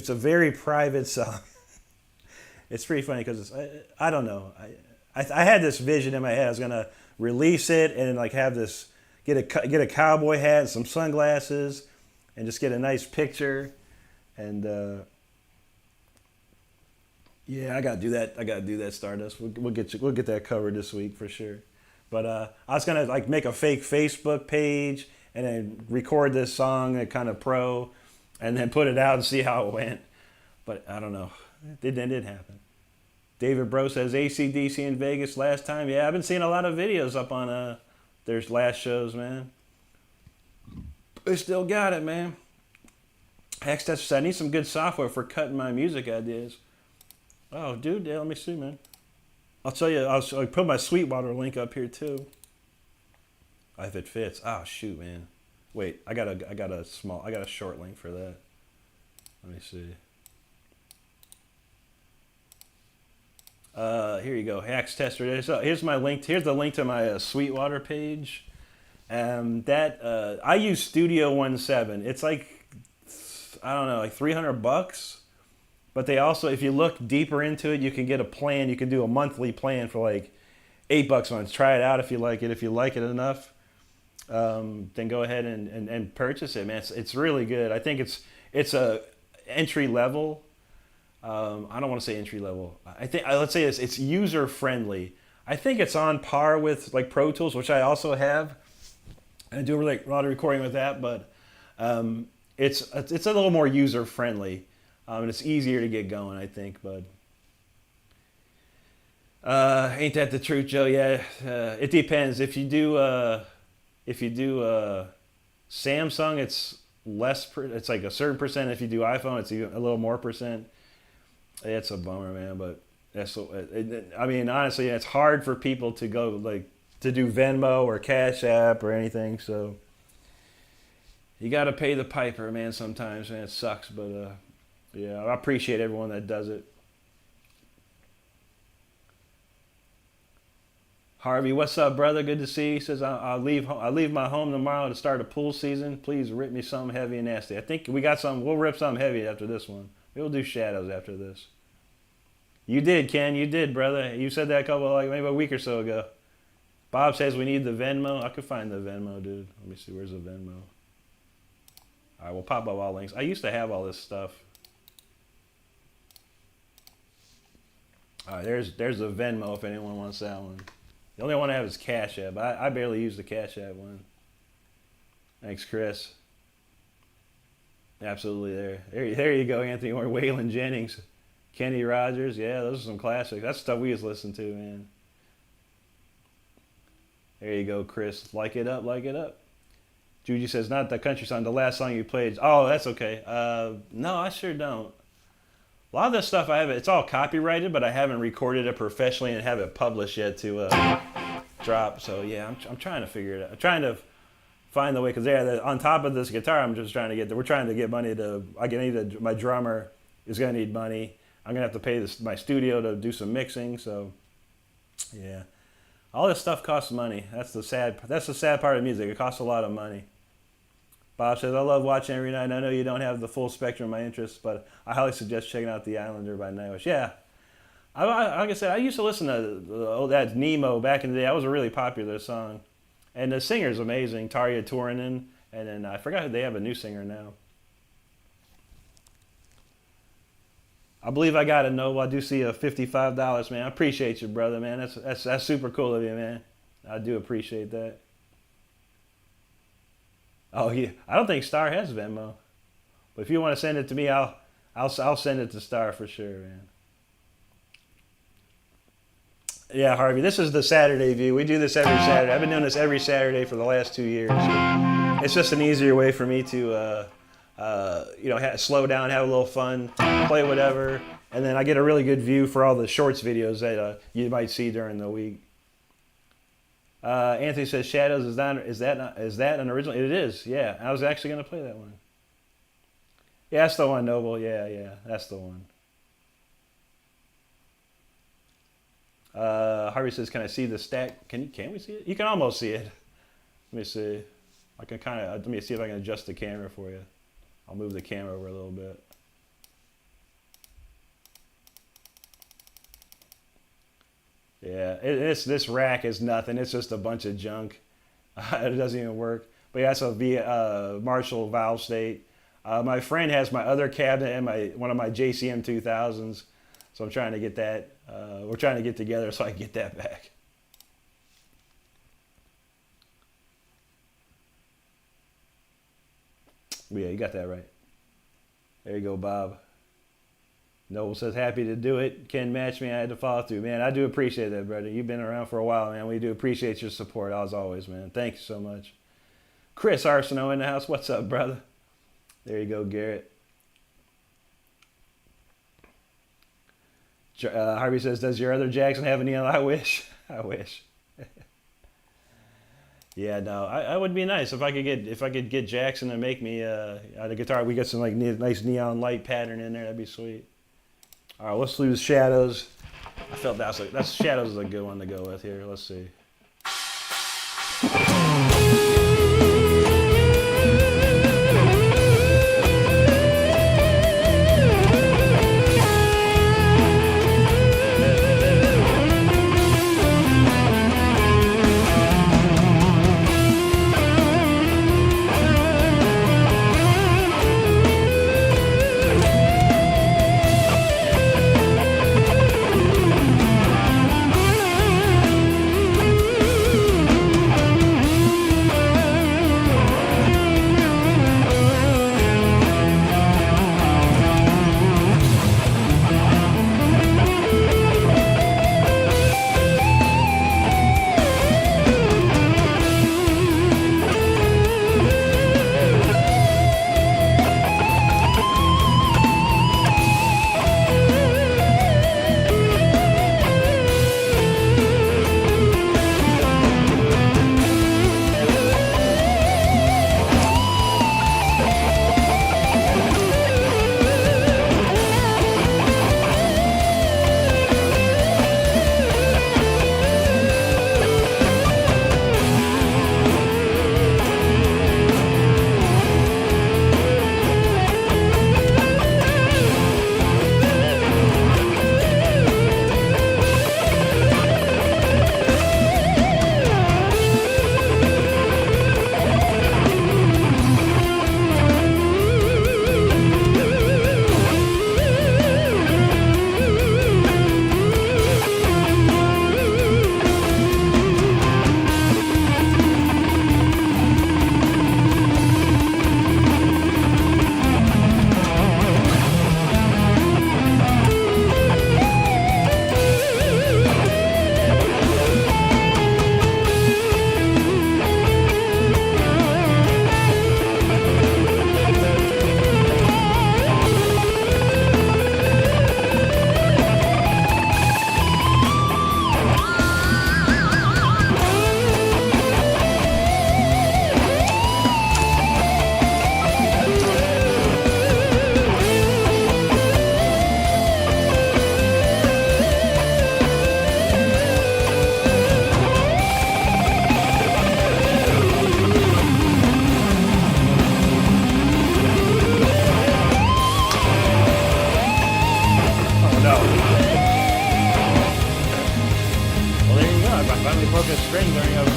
A: a very private song. It's pretty funny because I don't know. I had this vision in my head. I was gonna release it and like have this get a cowboy hat, and some sunglasses, and just get a nice picture. And yeah, I gotta do that. Stardust. We'll get that covered this week for sure. But I was gonna like make a fake Facebook page and then record this song at kind of pro, and then put it out and see how it went. But I don't know. It didn't happen. David Bro says AC/DC in Vegas last time. Yeah, I've been seeing a lot of videos up on their last shows, man. They still got it, man. Hex Tester said, I need some good software for cutting my music ideas. Oh, dude, yeah, let me see, man. I'll tell you, I'll put my Sweetwater link up here too. If it fits. Oh shoot, man. Wait, I got a short link for that. Let me see. Here you go, Hacks Tester. Here's my link. Here's the link to my Sweetwater page. I use Studio 17. It's like, I don't know, like $300. But they also, if you look deeper into it, you can get a plan. You can do a monthly plan for like $8 a month. Try it out if you like it. If you like it enough, then go ahead and purchase it, man. It's really good. I think it's a entry level. I don't want to say entry level. I think let's say it's user friendly. I think it's on par with like Pro Tools, which I also have. I do a lot of recording with that, but it's a little more user friendly, and it's easier to get going, I think. But ain't that the truth, Joe? Yeah, it depends. If you do Samsung, it's less. It's like a certain percent. If you do iPhone, it's even a little more percent. It's a bummer, man. But that's. I mean, honestly, it's hard for people to go like to do Venmo or Cash App or anything. So you got to pay the piper, man. Sometimes, man, it sucks. But yeah, I appreciate everyone that does it. Harvey, what's up, brother? Good to see you. He says, I'll leave my home tomorrow to start a pool season. Please rip me something heavy and nasty. I think we got something. We'll rip something heavy after this one. We'll do shadows after this. You did, Ken. You did, brother. You said that maybe a week or so ago. Bob says we need the Venmo. I could find the Venmo, dude. Let me see. Where's the Venmo? All right, we'll pop up all links. I used to have all this stuff. All right, there's the Venmo if anyone wants that one. The only one I have is Cash App. I barely use the Cash App one. Thanks, Chris. Absolutely there you go, Anthony. Or Waylon Jennings. Kenny Rogers. Yeah, those are some classics. That's stuff we used to listen to, man. There you go, Chris. Like it up, like it up. Juju says, not the country song, the last song you played. Oh, that's okay. No, I sure don't. A lot of this stuff I have, it's all copyrighted, but I haven't recorded it professionally and have it published yet to drop. So yeah, I'm trying to figure it out. I'm trying to find the way, because on top of this guitar, I'm just trying to we're trying to get money to, my drummer is going to need money. I'm going to have to pay my studio to do some mixing. So yeah, all this stuff costs money. That's the sad part of music. It costs a lot of money. Bob says, I love watching every night. I know you don't have the full spectrum of my interests, but I highly suggest checking out The Islander by Nightwish. Yeah. Like I said, I used to listen to that Nemo back in the day. That was a really popular song. And the singer's amazing, Tarja Turunen. And then I forgot they have a new singer now. I believe I got it, Noble. I do see a $55, man. I appreciate you, brother, man. That's super cool of you, man. I do appreciate that. Oh yeah, I don't think Star has Venmo, but if you want to send it to me, I'll send it to Star for sure, man. Yeah, Harvey, this is the Saturday view. We do this every Saturday. I've been doing this every Saturday for the last 2 years. It's just an easier way for me to, slow down, have a little fun, play whatever, and then I get a really good view for all the shorts videos that you might see during the week. Anthony says, Shadows, is that an original? It is, yeah. I was actually going to play that one. Yeah, that's the one, Noble. Yeah, that's the one. Harvey says, can I see the stack? Can we see it? You can almost see it. Let me see. Let me see if I can adjust the camera for you. I'll move the camera over a little bit. Yeah, this rack is nothing. It's just a bunch of junk. It doesn't even work. But yeah, that's a Marshall valve state. My friend has my other cabinet and one of my JCM 2000s. So I'm trying to get that. We're trying to get together so I can get that back. Yeah, you got that right. There you go, Bob. Noble says, happy to do it. Ken match me. I had to follow through. Man, I do appreciate that, brother. You've been around for a while, man. We do appreciate your support, as always, man. Thank you so much. Chris Arsenault in the house. What's up, brother? There you go, Garrett. Harvey says, does your other Jackson have a neon? I wish. I wish. Yeah, no, I would be nice if I could get Jackson to make me a guitar. We got some nice neon light pattern in there. That'd be sweet. All right, let's lose Shadows. I felt that's Shadows is a good one to go with here. Let's see.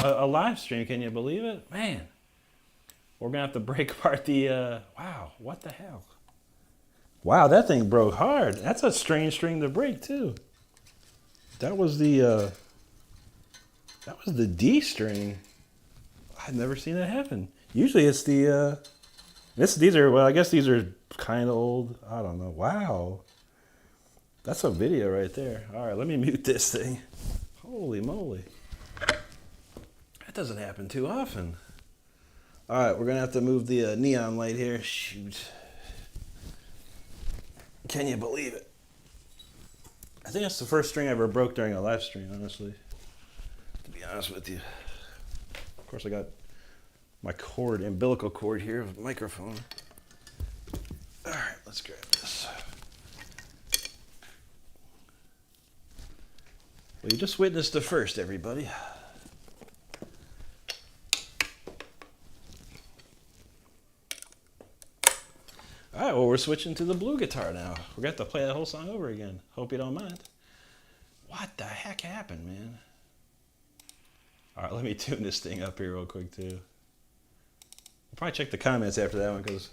A: A live stream. Can you believe it? Man, we're gonna have to break apart the wow, what the hell? Wow, that thing broke hard. That's a strange string to break too. That was the D string. I've never seen that happen. Usually it's the these are, well, I guess these are kind of old. I don't know. Wow, that's a video right there. All right, let me mute this thing. Holy moly. Doesn't happen too often. All right, we're gonna have to move the neon light here. Shoot, can you believe it? I think that's the first string I ever broke during a live stream, honestly, to be honest with you. Of course, I got my cord, umbilical cord here with the microphone. All right, let's grab this. Well, you just witnessed the first, everybody. All right, well, we're switching to the blue guitar now. We're going to have to play that whole song over again. Hope you don't mind. What the heck happened, man? All right, let me tune this thing up here real quick, too. I'll probably check the comments after that one, because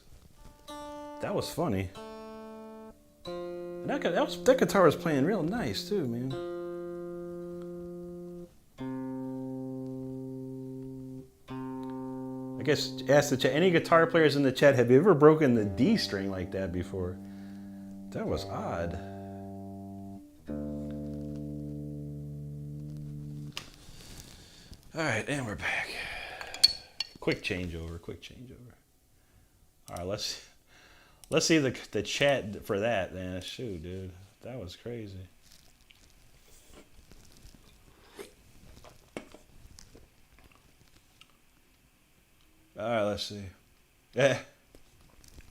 A: that was funny. That guitar was playing real nice, too, man. I guess ask the chat, any guitar players in the chat, have you ever broken the D string like that before? That was odd. All right, and we're back. Quick changeover. All right, let's see the chat for that, man. Shoot, dude, that was crazy. All right, let's see. Yeah.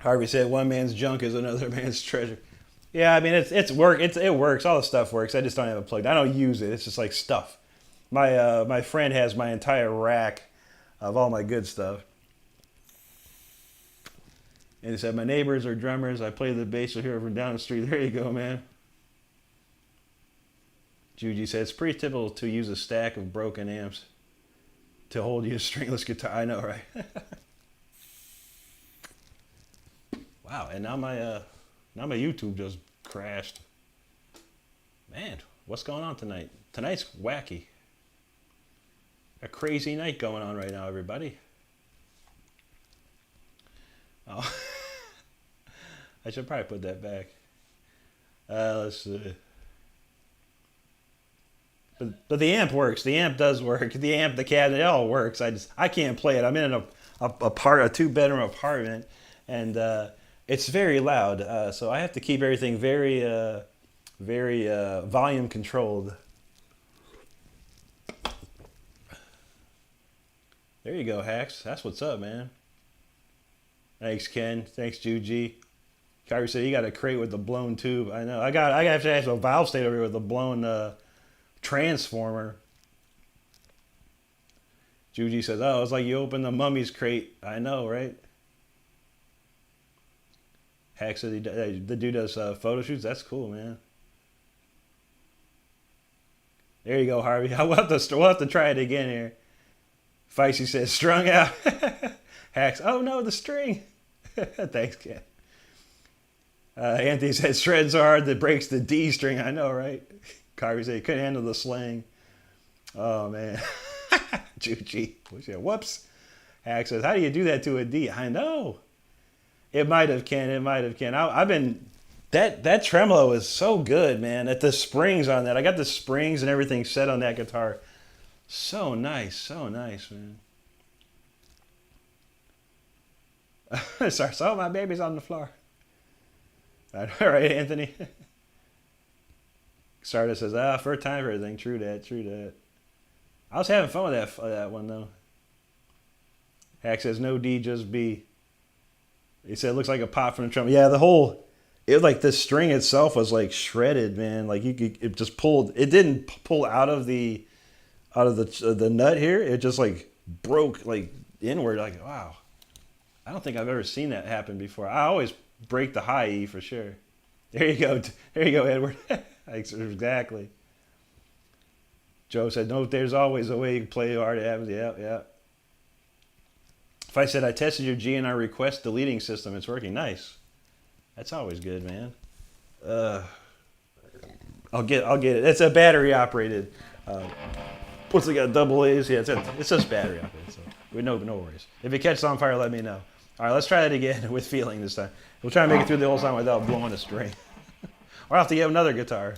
A: Harvey said, one man's junk is another man's treasure. Yeah, I mean it works. All the stuff works. I just don't have it plugged. I don't use it. It's just like stuff. My friend has my entire rack of all my good stuff. And he said, my neighbors are drummers. I play the bass. You'll hear from down the street. There you go, man. Juji said, it's pretty typical to use a stack of broken amps to hold you a stringless guitar. I know, right? Wow, and now my YouTube just crashed. Man, what's going on tonight? Tonight's wacky. A crazy night going on right now, everybody. Oh, I should probably put that back. Let's see. But the amp works. The amp does work. The amp, the cabinet, it all works. I can't play it. I'm in a 2-bedroom apartment, and it's very loud. So I have to keep everything very volume controlled. There you go, Hacks. That's what's up, man. Thanks, Ken. Thanks, Juji. Kyrie said he got a crate with the blown tube. I know. I have to have a valve state over here with a blown transformer. Juji says, oh, it's like you open the mummy's crate. I know, right? Hack said the dude does photo shoots. That's cool, man. There you go, Harvey. We'll have to try it again here. Feisty says, strung out. Hacks, oh no, the string. Thanks, Ken. Anthony said, shreds so hard that breaks the D string. I know, right? Kyrie said he couldn't handle the slang. Oh, man. Juji. Whoops. Hack says, how do you do that to a D? I know. It might have, Ken. It might have, Ken. I've been... That tremolo is so good, man. At the springs on that. I got the springs and everything set on that guitar. So nice, man. Sorry, so my baby's on the floor. All right, Anthony. Stardust says, first time for everything. True that. I was having fun with that one, though. Hack says, no D, just B. He said, it looks like a pop from the tremolo. Yeah, it was like the string itself was like shredded, man. Like it just pulled. It didn't pull out of the nut here. It just like broke like inward. Like, wow. I don't think I've ever seen that happen before. I always break the high E for sure. There you go, Edward. Exactly. Joe said, no, there's always a way you play hard. It happens. Yeah. If I said I tested your GNR request deleting system, it's working. Nice. That's always good, man. I'll get it. It's a battery operated. What's it got? Double A's? Yeah, it's just battery operated. So no worries. If it catches on fire, let me know. All right, let's try it again with feeling this time. We'll try and make it through the whole song without blowing a string. Or I'll have to get another guitar.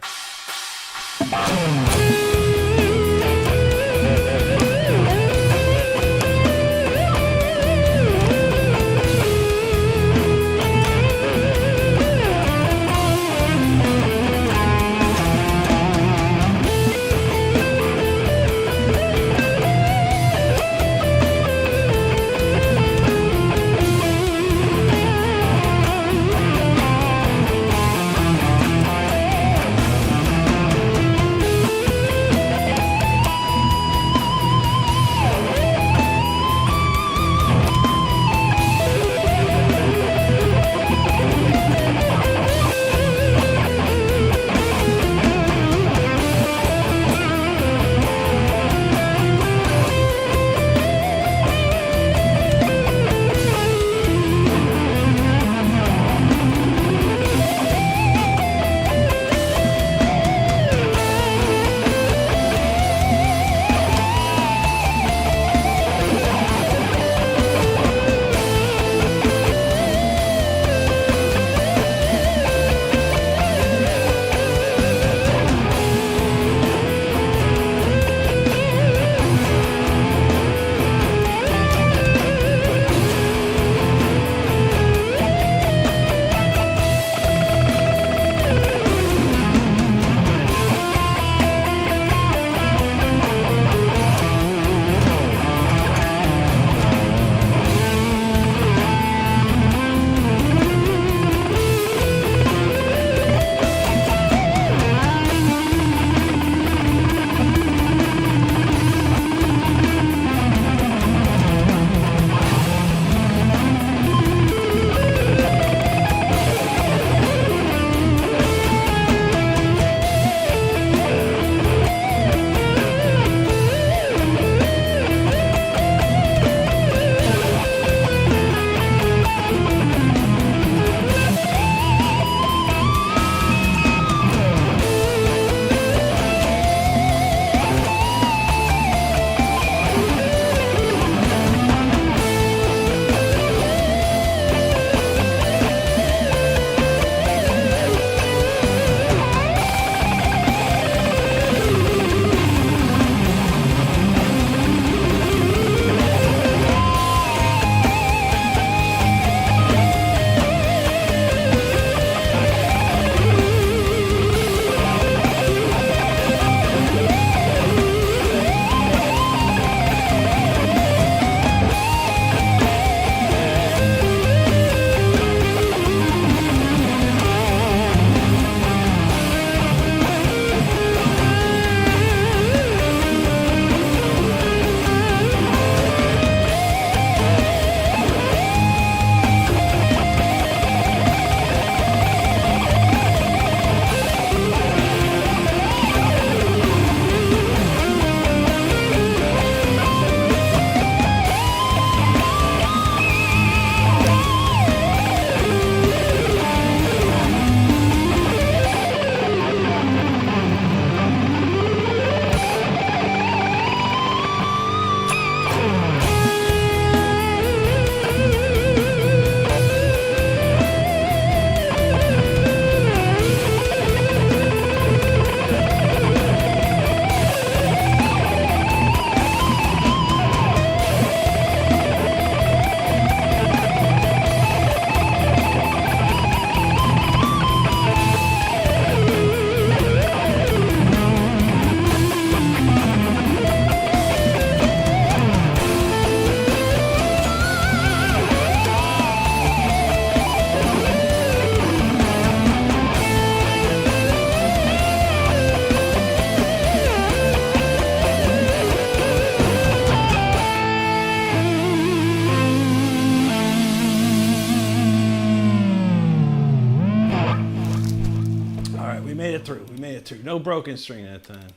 A: No broken string that time.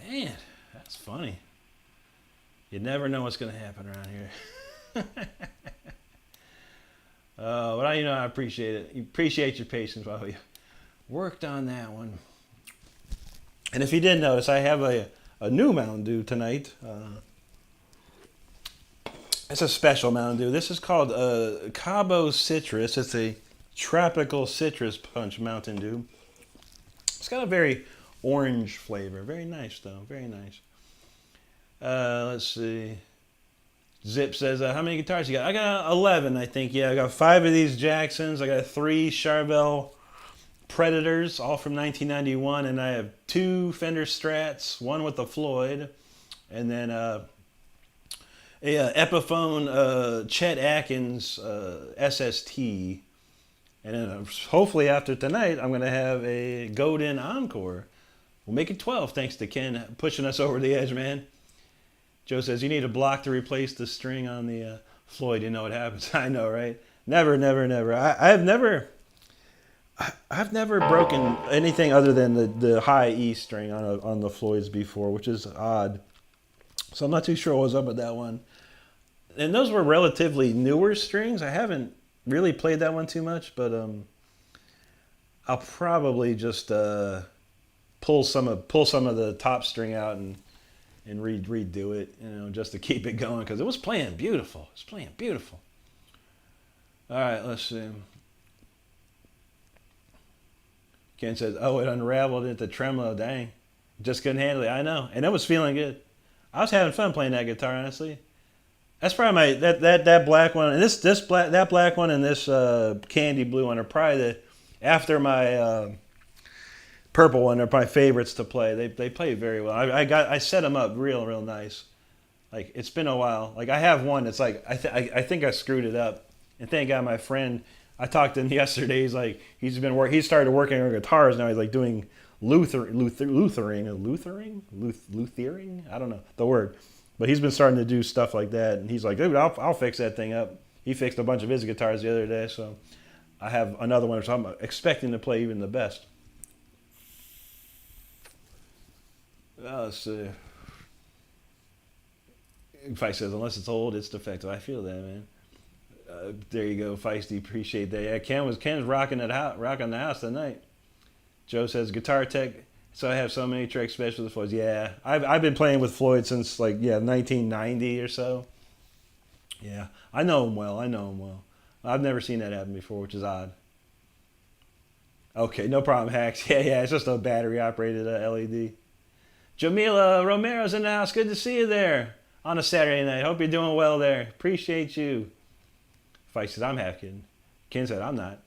A: Man, that's funny. You never know what's going to happen around here. But I appreciate it. Appreciate your patience while we worked on that one. And if you didn't notice, I have a new Mountain Dew tonight. It's a special Mountain Dew. This is called Cabo Citrus. It's a tropical citrus punch Mountain Dew. It's got a very orange flavor. Very nice, though. Very nice. Let's see. Zip says, how many guitars you got? I got 11, I think. Yeah, I got 5 of these Jacksons. I got 3 Charvel Predators, all from 1991. And I have 2 Fender Strats, 1 with the Floyd. And then a Epiphone Chet Atkins SST. And then hopefully after tonight, I'm going to have a Godin Encore. We'll make it 12, thanks to Ken pushing us over the edge, man. Joe says, you need a block to replace the string on the Floyd. You know what happens. I know, right? Never, never, never. I've never broken anything other than the high E string on the Floyds before, which is odd. So I'm not too sure what was up with that one. And those were relatively newer strings. I haven't really played that one too much, but I'll probably just pull some of the top string out and redo it, just to keep it going, because it was playing beautiful. It was playing beautiful. All right, let's see. Ken says, oh, it unraveled into tremolo. Dang. Just couldn't handle it. I know. And it was feeling good. I was having fun playing that guitar, honestly. That's probably that black one, and that black one and this candy blue one are probably after my purple one are my favorites to play. They play very well. I set them up real nice. Like, it's been a while. Like, I have one that's like I think I screwed it up, and thank God my friend, I talked to him yesterday. He's like, he started working on guitars now. He's like doing Luthering. I don't know the word. But he's been starting to do stuff like that, and he's like, dude, I'll fix that thing up. He fixed a bunch of his guitars the other day, so I have another one, which I'm expecting to play even the best. Let's see. Feist says, unless it's old, it's defective. I feel that, man. There you go, Feisty. Appreciate that. Yeah, Ken's rocking the house tonight. Joe says, guitar tech. So I have so many track specials with Floyd. Yeah, I've been playing with Floyd since 1990 or so. Yeah, I know him well. I've never seen that happen before, which is odd. Okay, no problem, Hacks. Yeah, it's just a battery operated LED. Jamila Romero's in the house. Good to see you there on a Saturday night. Hope you're doing well there. Appreciate you. Feist says, I'm half kidding. Ken said, I'm not.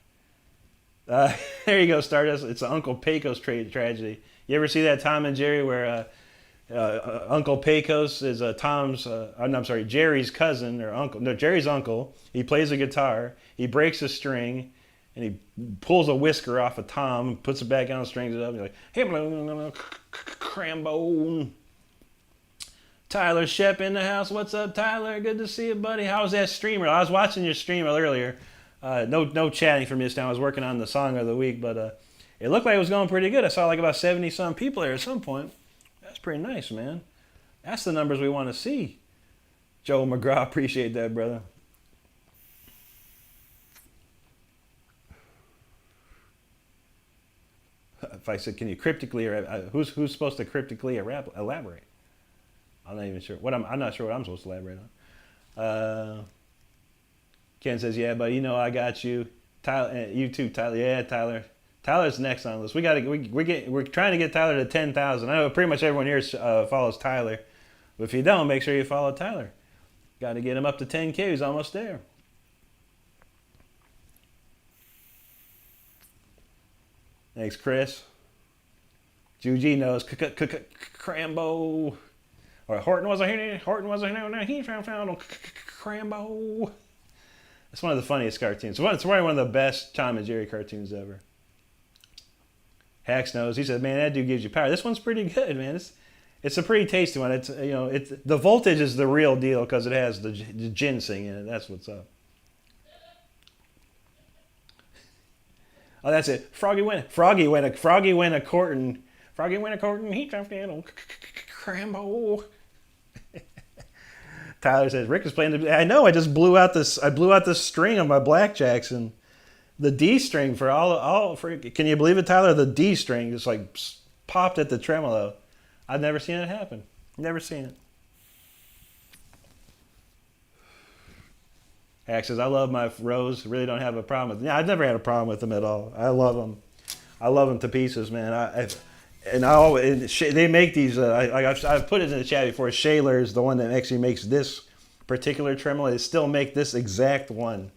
A: There you go, Stardust. It's Uncle Pecos tragedy. You ever see that Tom and Jerry where Uncle Pecos is Jerry's cousin or uncle? No, Jerry's uncle. He plays a guitar. He breaks a string, and he pulls a whisker off of Tom, and puts it back on, strings it up. And he's like, hey, Crambo. Tyler Shep in the house. What's up, Tyler? Good to see you, buddy. How was that streamer? I was watching your stream earlier. No chatting from this now. I was working on the song of the week, but it looked like it was going pretty good. I saw like about 70-some people there at some point. That's pretty nice, man. That's the numbers we want to see. Joe McGraw, appreciate that, brother. If I said, can you cryptically, who's supposed to cryptically elaborate? I'm not even sure. I'm not sure what I'm supposed to elaborate on. Ken says, yeah, but I got you. Tyler, you too, Tyler. Yeah, Tyler. Tyler's next on the list. We're trying to get Tyler to 10,000. I know pretty much everyone here follows Tyler, but if you don't, make sure you follow Tyler. Got to get him up to 10K. He's almost there. Thanks, Chris. Juji knows. Crambo. Or Horton wasn't here. He found Crambo. It's one of the funniest cartoons. It's probably one of the best Tom and Jerry cartoons ever. Hax knows. He said, "Man, that dude gives you power." This one's pretty good, man. It's a pretty tasty one. It's the voltage is the real deal because it has the ginseng in it. That's what's up. Oh, that's it. Froggy went a courting. Froggy went a courting. He jumped in on Crambo. Tyler says Rick is playing the. I know. I just blew out this. I blew out the string on my blackjacks and the D string for all. Can you believe it, Tyler? The D string just like popped at the tremolo. I've never seen it happen. Never seen it. Hack says I love my Rose. Really don't have a problem with. Yeah, I've never had a problem with them at all. I love them. I love them to pieces, man. They make these. I've put it in the chat before. Shaler is the one that actually makes this particular tremolo. They still make this exact one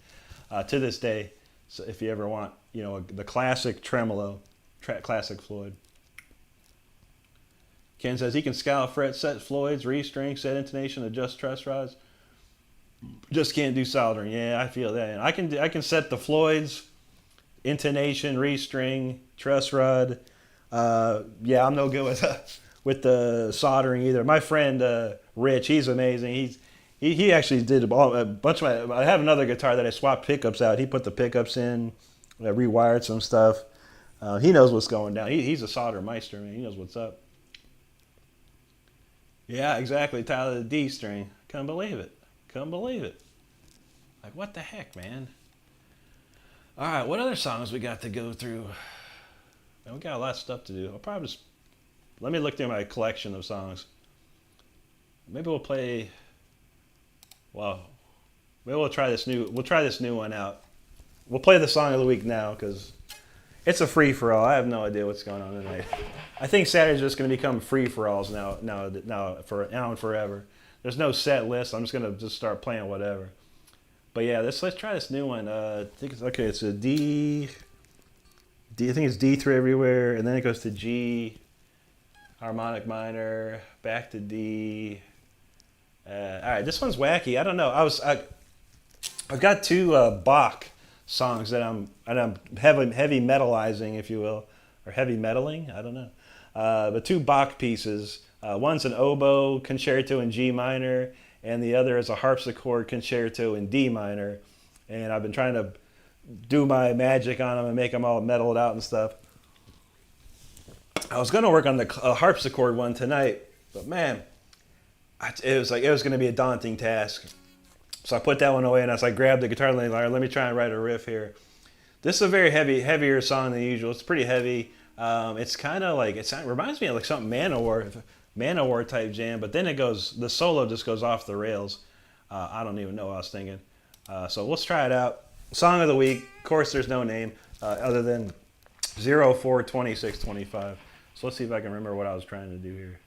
A: to this day. So if you ever want, the classic tremolo, classic Floyd. Ken says he can scale fret, set Floyds, restring, set intonation, adjust truss rods. Just can't do soldering. Yeah, I feel that. And I can set the Floyds, intonation, restring, truss rod. Yeah, I'm no good with the soldering either. My friend Rich, he's amazing. He actually did a bunch of I have another guitar that I swapped pickups out. He put the pickups in, rewired some stuff. He knows what's going down. He's a solder meister, man. He knows what's up. Yeah, exactly, Tyler, the D string. Couldn't believe it. Couldn't believe it. Like, what the heck, man? All right, what other songs we got to go through? Man, we got a lot of stuff to do. I'll probably just... Let me look through my collection of songs. Maybe we'll play... Well, maybe we'll try this new one out. We'll play the song of the week now, because it's a free-for-all. I have no idea what's going on tonight. I think Saturday's just going to become free-for-alls now and forever. There's no set list. I'm just going to just start playing whatever. But yeah, let's try this new one. I think it's a D. I think it's D3 everywhere, and then it goes to G, harmonic minor, back to D. All right, this one's wacky. I don't know. I've got two Bach songs that I'm heavy metalizing, if you will, or heavy metaling. I don't know. But two Bach pieces. One's an oboe concerto in G minor, and the other is a harpsichord concerto in D minor. And I've been trying to do my magic on them and make them all metaled out and stuff. I was going to work on the harpsichord one tonight, but man, it was going to be a daunting task. So I put that one away, and I grabbed the guitar and let me try and write a riff here. This is a very heavier song than usual. It's pretty heavy. It's kind of like, it reminds me of like something Manowar type jam, but then the solo just goes off the rails. I don't even know what I was thinking. So let's try it out. Song of the week. Of course, there's no name other than 042625. So let's see if I can remember what I was trying to do here.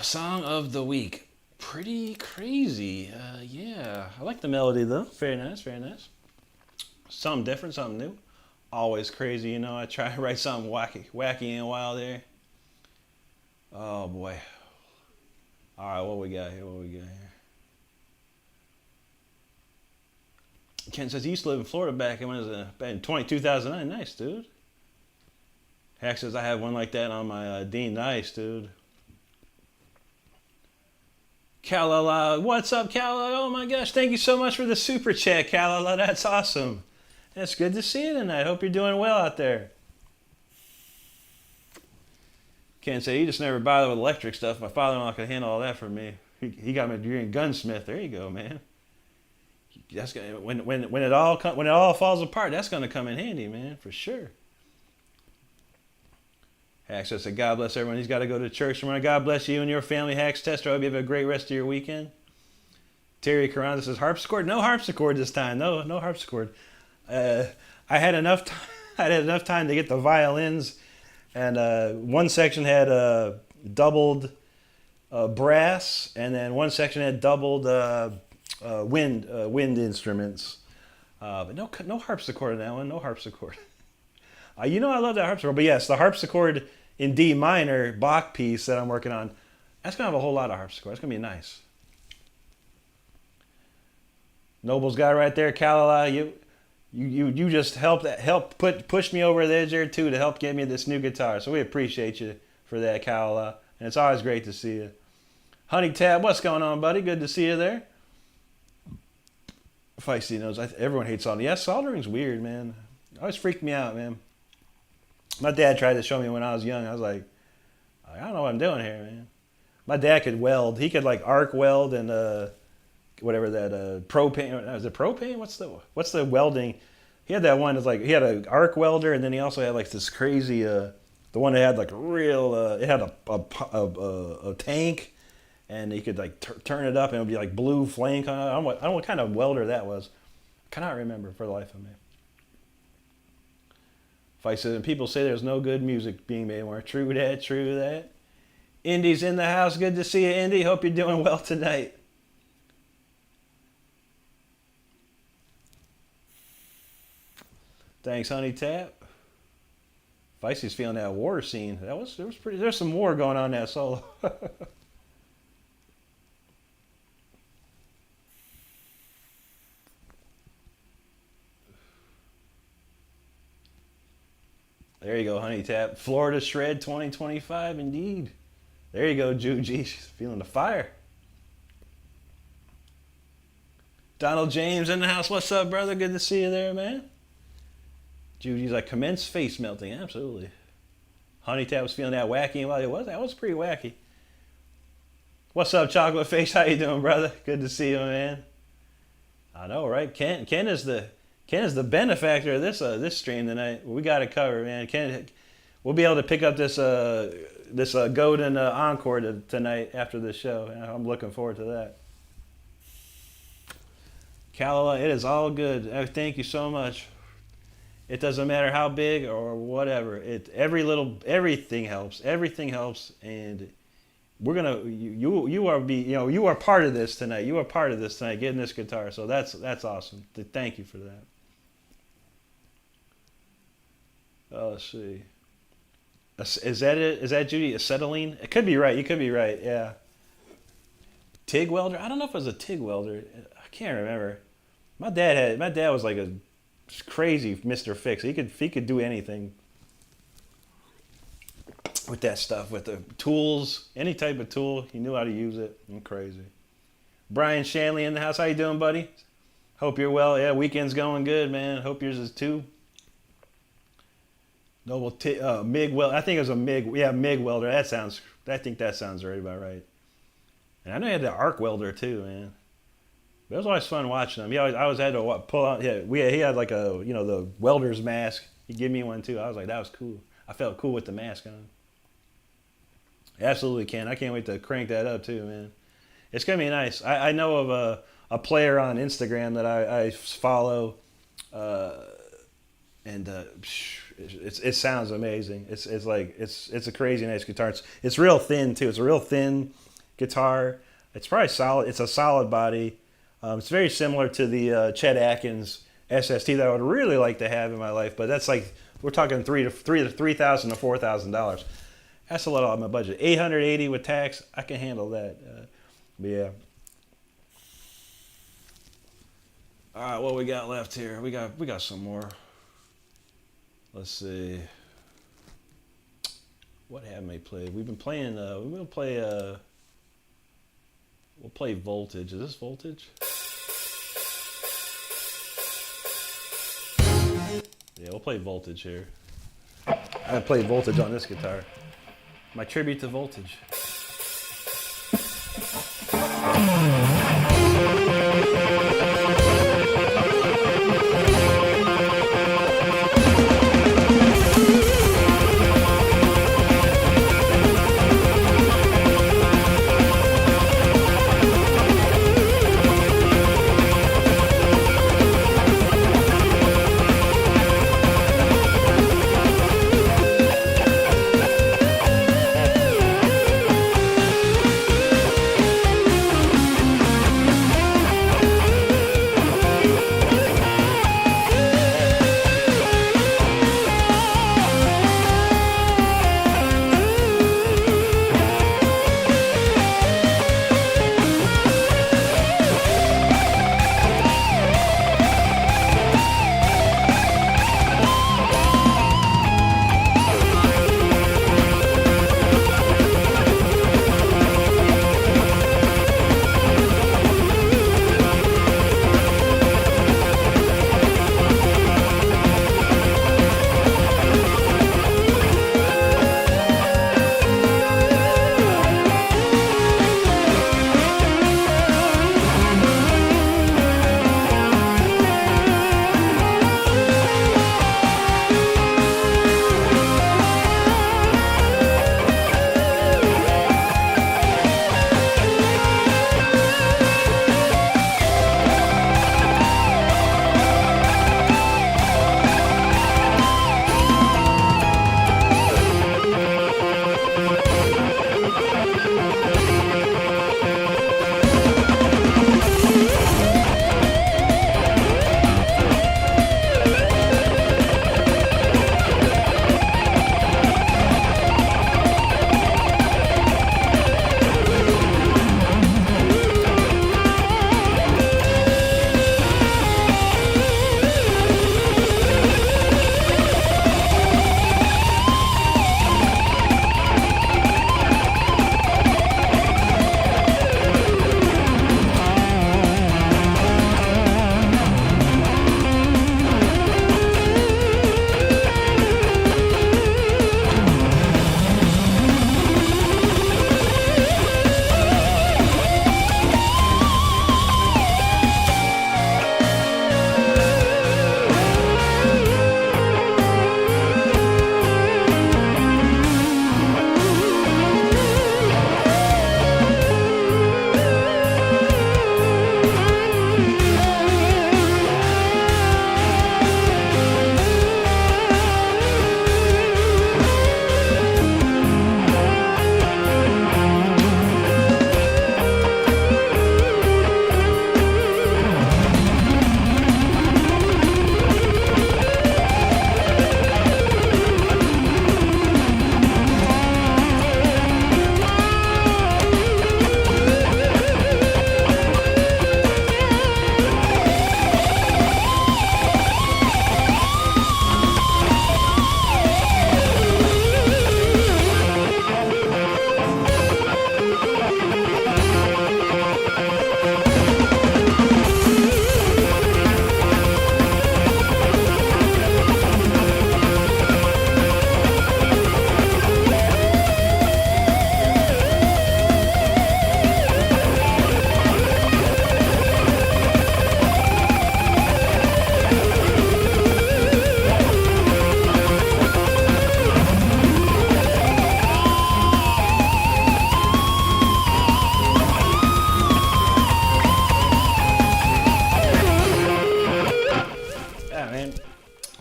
A: Song of the week. Pretty crazy. Yeah, I like the melody though. Very nice, very nice. Something different, something new. Always crazy, you know. I try to write something wacky and wild there. Oh boy. All right, what we got here? Ken says he used to live in Florida back in 2009. Nice, dude. Hack says I have one like that on my Dean. Nice, dude. Kalala, what's up, Kalala? Oh my gosh, thank you so much for the super chat, Kalala. That's awesome. It's good to see you tonight. Hope you're doing well out there. Ken said he just never bothered with electric stuff. My father-in-law could handle all that for me. He got me a degree in gunsmith. There you go, man. That's gonna, when it all falls apart, that's gonna come in handy, man, for sure. Hacks said, God bless everyone. He's got to go to church tomorrow. God bless you and your family, Hacks Tester. I hope you have a great rest of your weekend. Terry Carranza says, harpsichord? No harpsichord this time. No harpsichord. I had enough time to get the violins, and one section had doubled brass, and then one section had doubled wind instruments. But no harpsichord in that one. No harpsichord. You know I love that harpsichord, but yes, the harpsichord in D minor Bach piece that I'm working on, that's gonna have a whole lot of harpsichord. It's gonna be nice. Noble's guy right there, Kalala, you just push me over the edge there too to help get me this new guitar. So we appreciate you for that, Kalala, and it's always great to see you. Honey Tab, what's going on, buddy? Good to see you there. Feisty knows everyone hates soldering. Yeah, soldering's weird, man. It always freaked me out, man. My dad tried to show me when I was young. I was like, I don't know what I'm doing here, man. My dad could weld. He could like arc weld and whatever that propane. Is it propane? What's the welding? He had that one that's like he had an arc welder, and then he also had like this crazy the one that had like a real it had a tank, and he could like turn it up and it would be like blue flame coming out. I don't know what kind of welder that was. I cannot remember for the life of me. And people say there's no good music being made anymore. True that. Indy's in the house. Good to see you, Indy. Hope you're doing well tonight. Thanks, Honey Tap. Feisty's feeling that war scene. There was pretty. There's some war going on in that solo. There you go, Honey Tap. Florida Shred 2025, indeed. There you go, Juji. She's feeling the fire. Donald James in the house. What's up, brother? Good to see you there, man. Juji's like, commence face melting. Absolutely. Honey Tap was feeling that wacky. Well, that was pretty wacky. What's up, Chocolate Face? How you doing, brother? Good to see you, man. I know, right? Ken is the benefactor of this stream tonight. We got it covered, man. Ken, we'll be able to pick up this Godin encore tonight after the show. I'm looking forward to that. Kalala, it is all good. Thank you so much. It doesn't matter how big or whatever. Everything helps. Everything helps, and we're gonna you are part of this tonight. You are part of this tonight, getting this guitar. So that's awesome. Thank you for that. Let's see. Is that it? Is that Judy? Acetylene? It could be right. You could be right. Yeah. TIG welder? I don't know if it was a TIG welder. I can't remember. My dad was like a crazy Mr. Fix. He could do anything with that stuff, with the tools, any type of tool. He knew how to use it. I'm crazy. Brian Shanley in the house. How you doing, buddy? Hope you're well. Yeah, weekend's going good, man. Hope yours is too. Noble MIG weld. I think it was a MIG. Yeah, MIG welder. I think that sounds right about right. And I know he had the arc welder too, man. But it was always fun watching him. I always had to pull out. Yeah, he had like the welder's mask. He gave me one too. I was like, that was cool. I felt cool with the mask on. Absolutely can. I can't wait to crank that up too, man. It's gonna be nice. I know of a player on Instagram that I follow, and it sounds amazing. It's a crazy nice guitar. It's real thin too. It's a real thin guitar. It's probably solid. It's a solid body. It's very similar to the Chet Atkins SST that I would really like to have in my life, but that's like, we're talking $3,000 to $4,000. That's a lot on my budget. 880 with tax, I can handle that. But yeah. All right, what we got left here? We got some more. Let's see. What haven't we played? We've been playing. We'll play Voltage. Is this Voltage? Yeah, we'll play Voltage here. I played Voltage on this guitar. My tribute to Voltage.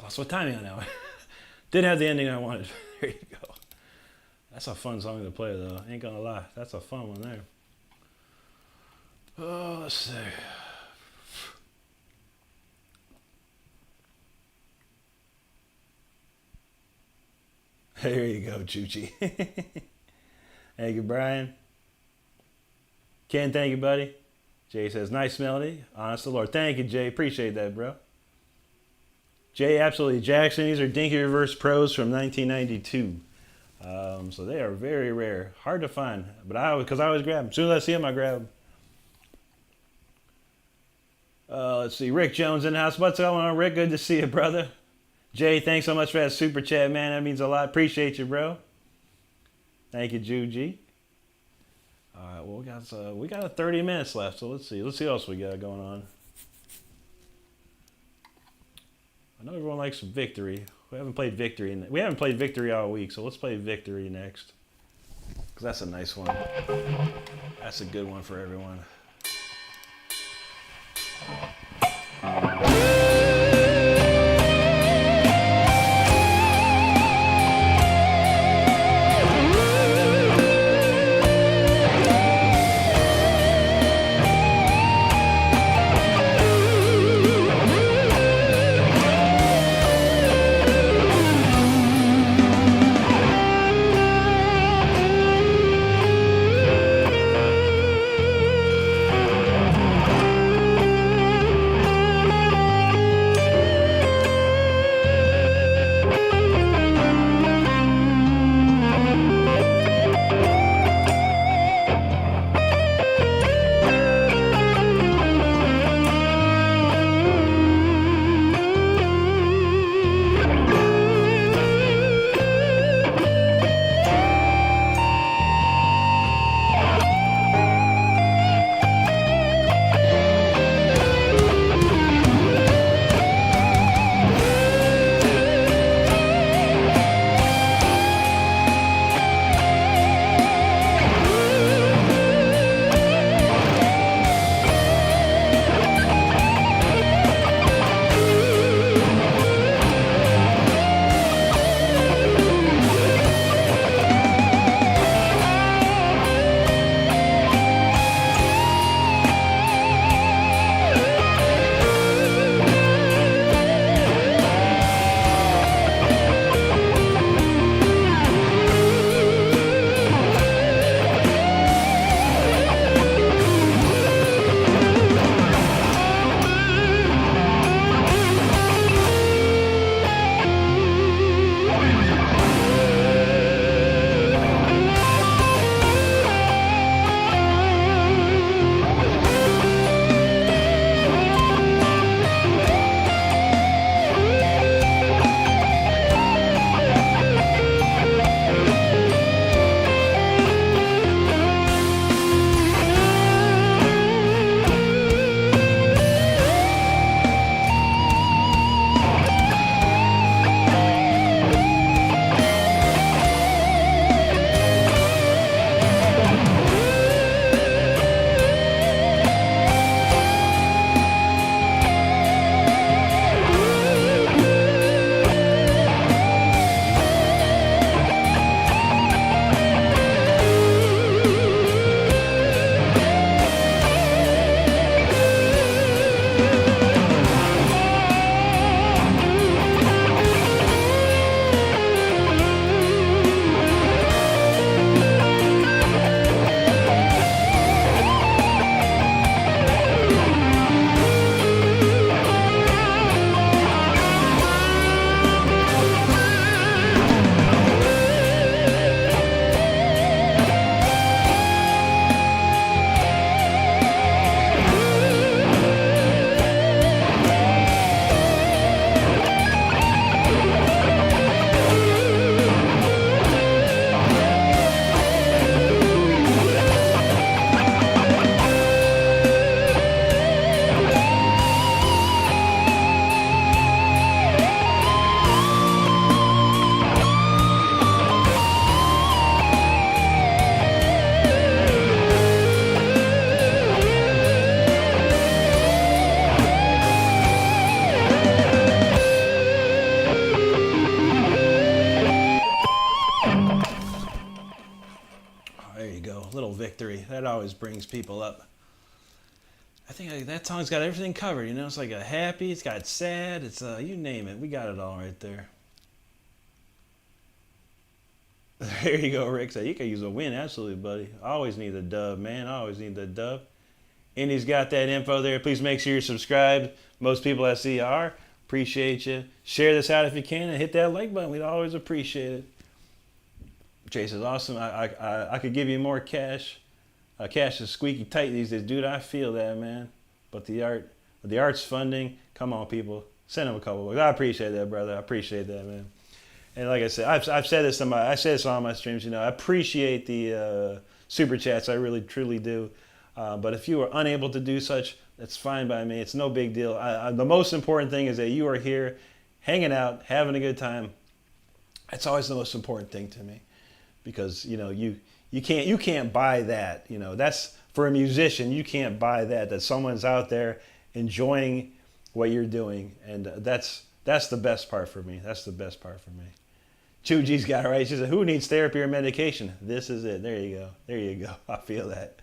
A: So what time are you on now? Didn't have the ending I wanted. There you go. That's a fun song to play though. Ain't gonna lie. That's a fun one there. Oh, let's see. There you go, Chuchi. Thank you, Brian. Ken, thank you, buddy. Jay says, nice melody. Honest to the Lord. Thank you, Jay. Appreciate that, bro. Jay, absolutely. Jackson, these are Dinky Reverse Pros from 1992. So they are very rare. Hard to find. But because I always grab them. As soon as I see them, I grab them. Let's see. Rick Jones in the house. What's going on, Rick? Good to see you, brother. Jay, thanks so much for that super chat, man. That means a lot. Appreciate you, bro. Thank you, Juji. All right, well, we got 30 minutes left, so let's see. Let's see what else we got going on. I know everyone likes Victory. We haven't played Victory all week, so let's play Victory next. Because that's a nice one. That's a good one for everyone. Victory. That always brings people up. I think that song's got everything covered. You know, it's like a happy, it's got sad, it's you name it. We got it all right there. There you go, Rick. So you can use a win, absolutely, buddy. I always need the dub, man. I always need the dub. Indy's got that info there. Please make sure you're subscribed. Most people I see are. Appreciate you. Share this out if you can and hit that like button. We'd always appreciate it. Chase is awesome. I could give you more cash. Cash is squeaky tight these days, dude. I feel that, man. But the art's funding. Come on, people. Send them a couple bucks. I appreciate that, brother. I appreciate that, man. And like I said, I've said this on my streams. You know, I appreciate the super chats. I really truly do. But if you are unable to do such, that's fine by me. It's no big deal. The most important thing is that you are here, hanging out, having a good time. That's always the most important thing to me, because you know you can't buy that. You know, that's for a musician. You can't buy that someone's out there enjoying what you're doing, and that's the best part for me. That's the best part for me. Chuji's got it right. She said, "Who needs therapy or medication? This is it." There you go. There you go. I feel that.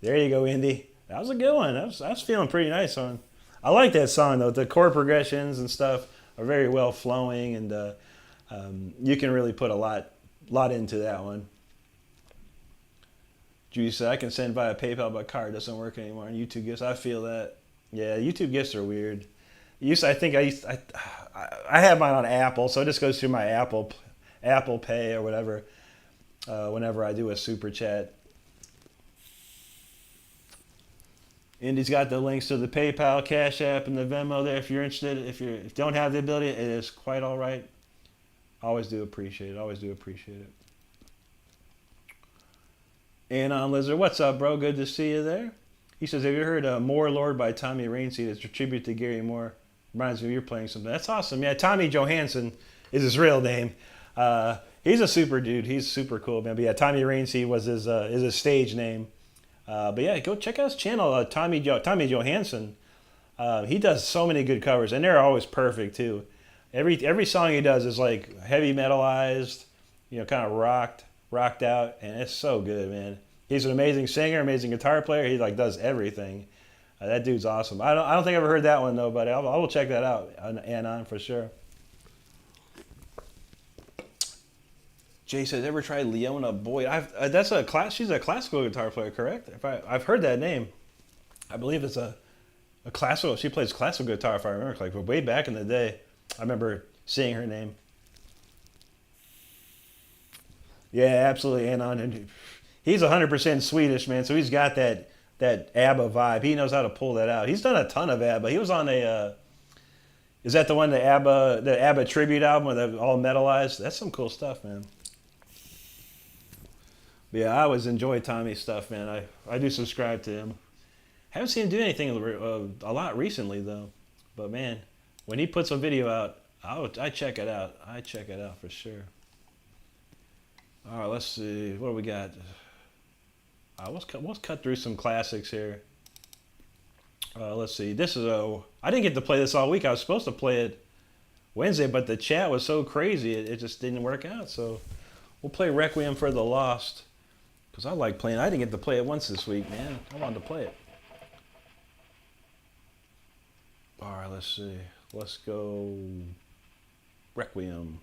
A: There you go, Indy. That was a good one. I was feeling pretty nice on. I like that song though. The chord progressions and stuff are very well flowing, and you can really put a lot into that one. Judy said, "I can send via PayPal, but card doesn't work anymore." And YouTube gifts, I feel that. Yeah, YouTube gifts are weird. I have mine on Apple, so it just goes through my Apple Pay or whatever. Whenever I do a super chat. Indy's got the links to the PayPal, Cash App, and the Venmo there if you're interested. If you don't have the ability, it is quite all right. Always do appreciate it. Always do appreciate it. And on Lizard, what's up, bro? Good to see you there. He says, "Have you heard More Lord by Tommy Rainseed? It's a tribute to Gary Moore. Reminds me of you're playing something." That's awesome. Yeah, Tommy Johansson is his real name. He's a super dude. He's super cool, man. But yeah, Tommy Rainseed was his stage name. But yeah, go check out his channel, Tommy Johansson. He does so many good covers, and they're always perfect too. Every song he does is like heavy metalized, you know, kind of rocked out, and it's so good, man. He's an amazing singer, amazing guitar player. He like does everything. That dude's awesome. I don't think I ever heard that one though, but I will check that out on for sure. Jay says, "Ever tried Leona Boyd?" She's a classical guitar player, correct? I've heard that name. I believe it's a classical. She plays classical guitar, if I remember correctly. But way back in the day, I remember seeing her name. Yeah, absolutely, Anon. He's 100% Swedish, man. So he's got that ABBA vibe. He knows how to pull that out. He's done a ton of ABBA. He was on is that the one, the ABBA tribute album where they're all metalized? That's some cool stuff, man. Yeah, I always enjoy Tommy's stuff, man. I do subscribe to him. Haven't seen him do anything a lot recently, though. But, man, when he puts a video out, I check it out. I check it out for sure. All right, let's see. What do we got? Let's cut through some classics here. Let's see. I didn't get to play this all week. I was supposed to play it Wednesday, but the chat was so crazy, it just didn't work out. So we'll play Requiem for the Lost. Because I like playing. I didn't get to play it once this week, man. I wanted to play it. All right, let's see. Let's go Requiem.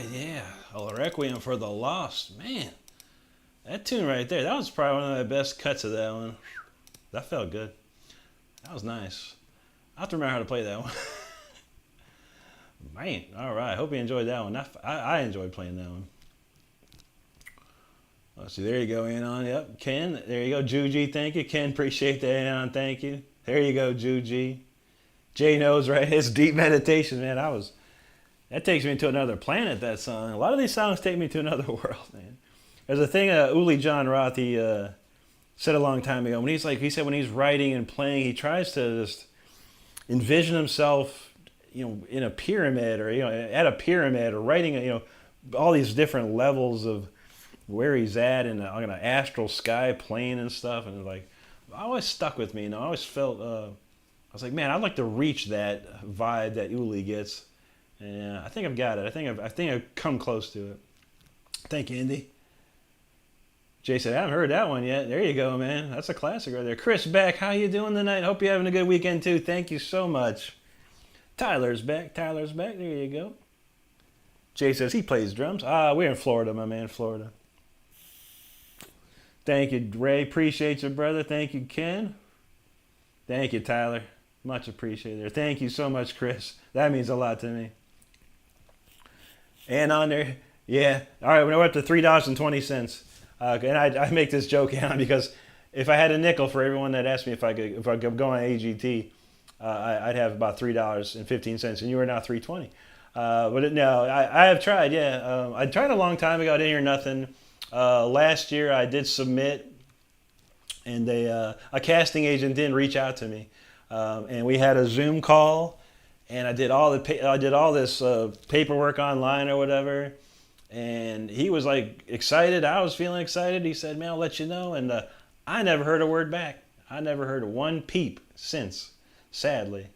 A: right, yeah. A Requiem for the Lost. Man, that tune right there, that was probably one of the best cuts of that one. That felt good. That was nice. I have to remember how to play that one. Man, all right. Hope you enjoyed that one. I enjoyed playing that one. Let's see. There you go, Anon. Yep. Ken, there you go. Juji, thank you. Ken, appreciate that, Anon. Thank you. There you go, Juji. Jay knows, right? It's deep meditation, man. That takes me to another planet, that song. A lot of these songs take me to another world, man. There's a thing Uli John Roth, he said a long time ago. He said when he's writing and playing, he tries to just envision himself, in a pyramid, or at a pyramid, or writing, all these different levels of where he's at in an astral sky plane and stuff. And it always stuck with me. I always felt I was like, man, I'd like to reach that vibe that Uli gets. And I think I've got it. I think I've come close to it. Thank you, Indy. Jay said, I haven't heard that one yet. There you go, man. That's a classic right there. Chris Beck, how you doing tonight? Hope you're having a good weekend, too. Thank you so much. Tyler's back. There you go. Jay says he plays drums. We're in Florida, my man, Florida. Thank you, Ray. Appreciate you, brother. Thank you, Ken. Thank you, Tyler. Much appreciated. Thank you so much, Chris. That means a lot to me. And on there, yeah. All right, we're up to $3.20. And I make this joke on because if I had a nickel for everyone that asked me if I could go on AGT, I'd have about $3.15, and you are now $3.20. No, I have tried. Yeah, I tried a long time ago. I didn't hear nothing. Last year I did submit, and a casting agent didn't reach out to me, and we had a Zoom call, and I did all this paperwork online or whatever. And he was excited. I was feeling excited. He said, man, I'll let you know. And I never heard a word back. I never heard one peep since, sadly.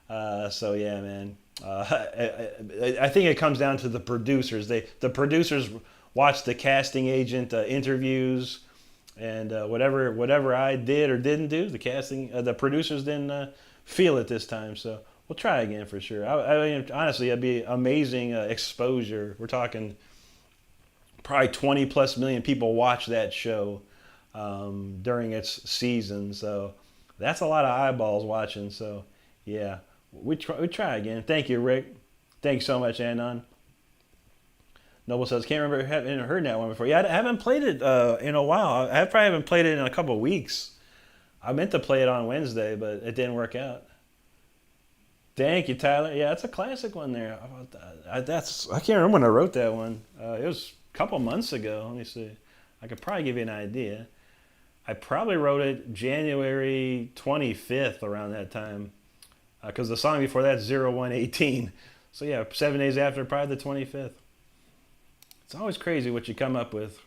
A: So, yeah, man. I think it comes down to the producers. The producers watch the casting agent interviews. And whatever I did or didn't do, the producers didn't feel it this time. So we'll try again for sure. Honestly, it'd be amazing exposure. We're talking probably 20 plus million people watch that show during its season. So that's a lot of eyeballs watching. So yeah, we try again. Thank you, Rick. Thanks so much, Anon. Noble says, can't remember having heard that one before. Yeah, I haven't played it in a while. I probably haven't played it in a couple of weeks. I meant to play it on Wednesday, but it didn't work out. Thank you, Tyler. Yeah, that's a classic one there. I can't remember when I wrote that one. It was a couple months ago. Let me see. I could probably give you an idea. I probably wrote it January 25th around that time, because the song before that's 0118. So yeah, 7 days after, probably the 25th. It's always crazy what you come up with.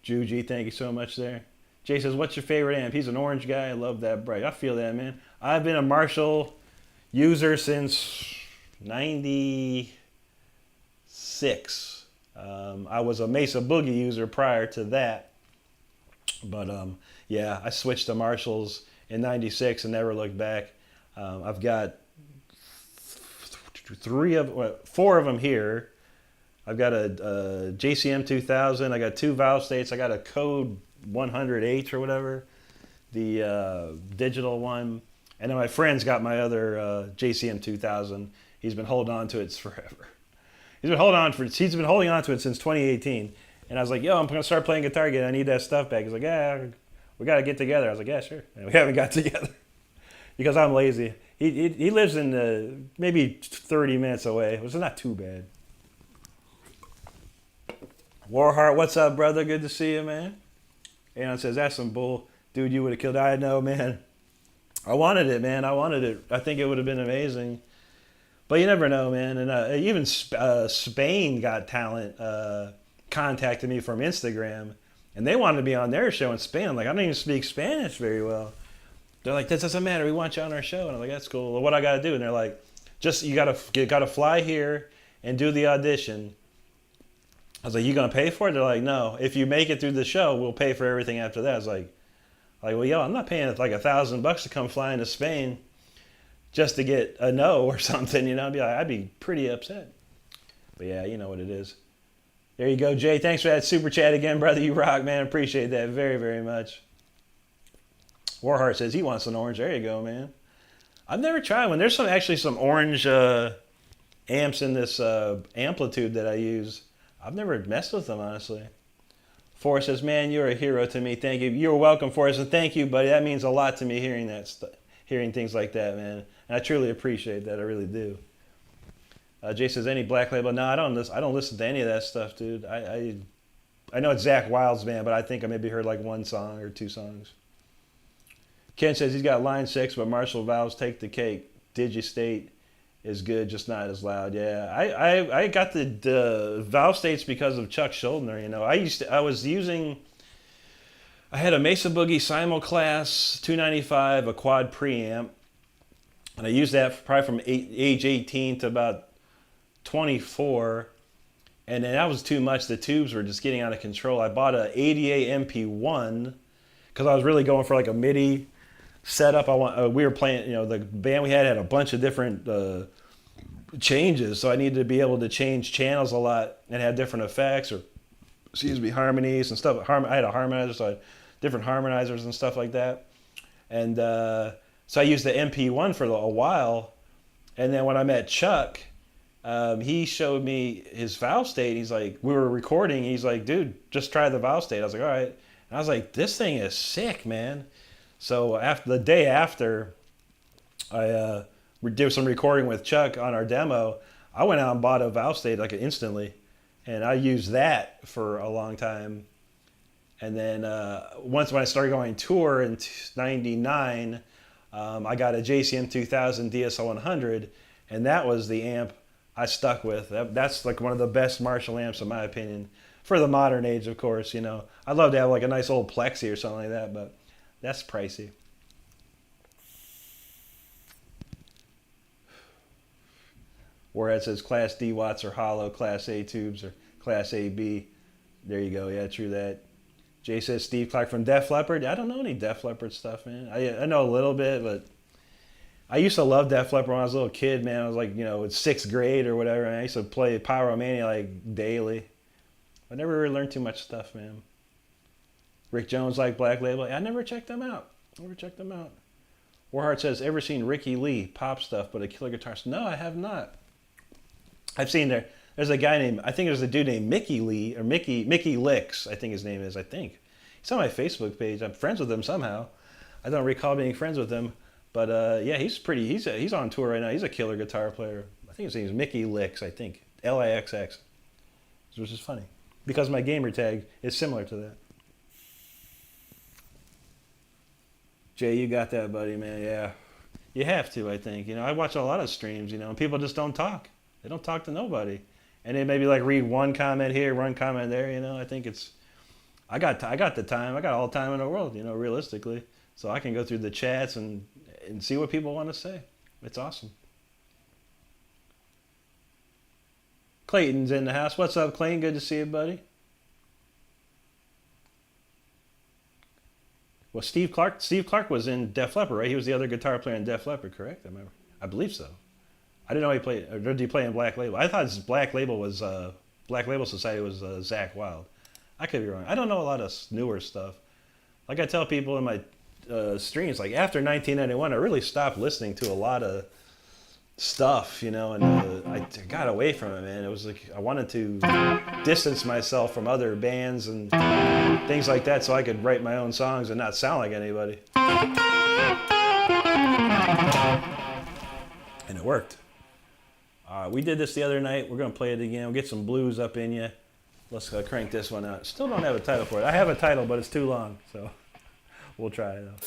A: Juji, thank you so much there. Jay says, what's your favorite amp? He's an orange guy. I love that bright. I feel that, man. I've been a Marshall user since 96. I was a Mesa Boogie user prior to that. But yeah, I switched to Marshalls in 96 and never looked back. I've got 4 of them here. I've got a JCM 2000. I got 2 valve states. I got a Code 108 or whatever, the digital one. And then my friend's got my other JCM 2000. He's been holding on to it forever. He's been holding on to it since 2018. And I was like, yo, I'm going to start playing guitar again. I need that stuff back. He's like, yeah, we got to get together. I was like, yeah, sure. And we haven't got together because I'm lazy. He lives in maybe 30 minutes away, which is not too bad. Warheart, what's up, brother? Good to see you, man. Anon says, that's some bull. Dude, you would have killed it. I know, man. I wanted it, man. I wanted it. I think it would have been amazing. But you never know, man. And even Spain Got Talent contacted me from Instagram. And they wanted to be on their show in Spain. I'm like, I don't even speak Spanish very well. They're like, that doesn't matter. We want you on our show. And I'm like, that's cool. Well, what I got to do? And they're like, just you got to fly here and do the audition. I was like, you going to pay for it? They're like, no. If you make it through the show, we'll pay for everything after that. I was like, well, yo, I'm not paying like $1,000 to come fly into Spain. just to get a no or something, you know, I'd be pretty upset. But yeah, you know what it is. There you go, Jay. Thanks for that super chat again, brother. You rock, man. Appreciate that very, very much. Warheart says he wants an orange. There you go, man. I've never tried one. There's actually some orange amps in this amplitude that I use. I've never messed with them, honestly. Forrest says, man, you're a hero to me. Thank you. You're welcome, Forrest, and thank you, buddy. That means a lot to me hearing hearing things like that, man. And I truly appreciate that. I really do. Jay says, any Black Label? No, I don't listen to any of that stuff, dude. I know it's Zach Wild's band, but I think I maybe heard like one song or two songs. Ken says he's got line 6, but Marshall valves take the cake. Digistate is good, just not as loud. Yeah, I got the valve states because of Chuck Schuldner. You know, I had a Mesa Boogie Simulclass 295, a quad preamp, and I used that probably from age 18 to about 24, and then that was too much. The tubes were just getting out of control. I bought a ADA MP1 because I was really going for like a MIDI setup. We were playing, you know, the band we had a bunch of different changes, so I needed to be able to change channels a lot and have different effects or, harmonies and stuff. I had a harmonizer, so I had different harmonizers and stuff like that. And so I used the MP1 for a while, and then when I met Chuck, he showed me his valve state. He's like, we were recording. He's like, dude, just try the valve state. I was like, all right. And I was like, this thing is sick, man. So the day after I did some recording with Chuck on our demo, I went out and bought a valve state like instantly, and I used that for a long time. And then once when I started going tour in '99, I got a JCM 2000 DSL-100, and that was the amp I stuck with. That's like one of the best Marshall amps in my opinion for the modern age, of course. You know, I'd love to have like a nice old Plexi or something like that, but that's pricey. Warhead says Class D watts are hollow, Class A tubes are Class AB. There you go. Yeah, true that. Jay says Steve Clark from Def Leppard. I don't know any Def Leppard stuff, man. I know a little bit, but I used to love Def Leppard when I was a little kid, man. I was like, you know, in 6th grade or whatever, and I used to play Pyromania like daily. I never really learned too much stuff, man. Rick Jones like Black Label. I never checked them out. Warheart says, ever seen Ricky Lee pop stuff but a killer guitarist? No, I have not. I've seen there's a guy named, I think there's a dude named Mickey Lee, or Mickey Licks, I think his name is, He's on my Facebook page. I'm friends with him somehow. I don't recall being friends with him, but yeah, he's on tour right now. He's a killer guitar player. I think his name is Mickey Licks, I think. Lixx, which is funny because my gamer tag is similar to that. Jay, you got that, buddy, man. Yeah, you have to, I think. You know, I watch a lot of streams, you know, and people just don't talk. They don't talk to nobody. And they maybe like read one comment here, one comment there, you know. I think I got the time. I got all the time in the world, you know, realistically. So I can go through the chats and see what people want to say. It's awesome. Clayton's in the house. What's up, Clayton? Good to see you, buddy. Well, Steve Clark was in Def Leppard, right? He was the other guitar player in Def Leppard, correct? I believe so. I didn't know he played, or did he play in Black Label? I thought his Black Label Society was Zach Wild. I could be wrong. I don't know a lot of newer stuff. Like I tell people in my streams, like after 1991, I really stopped listening to a lot of stuff, you know, and I got away from it, man. It was like I wanted to distance myself from other bands and things like that so I could write my own songs and not sound like anybody. And it worked. We did this the other night. We're going to play it again. We'll get some blues up in you. Let's crank this one out. Still don't have a title for it. I have a title, but it's too long, so we'll try it out.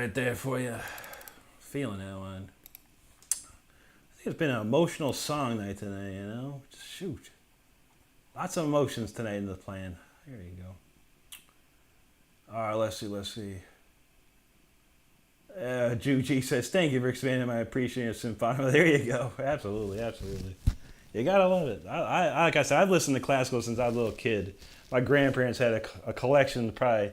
A: right there for you. Feeling that one. I think it's been an emotional song night today, you know? Shoot. Lots of emotions tonight in the plan. There you go. All right, let's see. Juji says, thank you for expanding my appreciation of symphony. There you go. Absolutely. You gotta love it. I like I said, I've listened to classical since I was a little kid. My grandparents had a collection probably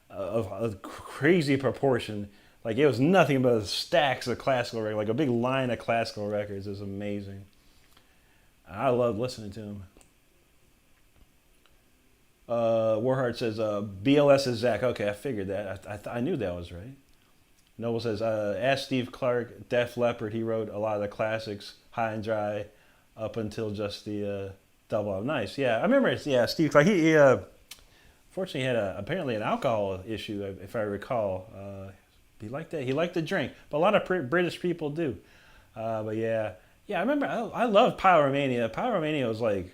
A: of a crazy proportion. Like it was nothing but stacks of classical records, like a big line of classical records. It was amazing. I loved listening to them. Warhart says, BLS is Zach. Okay, I figured that. I knew that was right. Noble says, ask Steve Clark, Def Leppard. He wrote a lot of the classics, High and Dry, up until just the double album. Nice, yeah. I remember, Steve Clark. He fortunately had apparently an alcohol issue, if I recall. He liked that. He liked to drink, but a lot of British people do. But yeah, I remember. I loved Pyromania. Pyromania was like,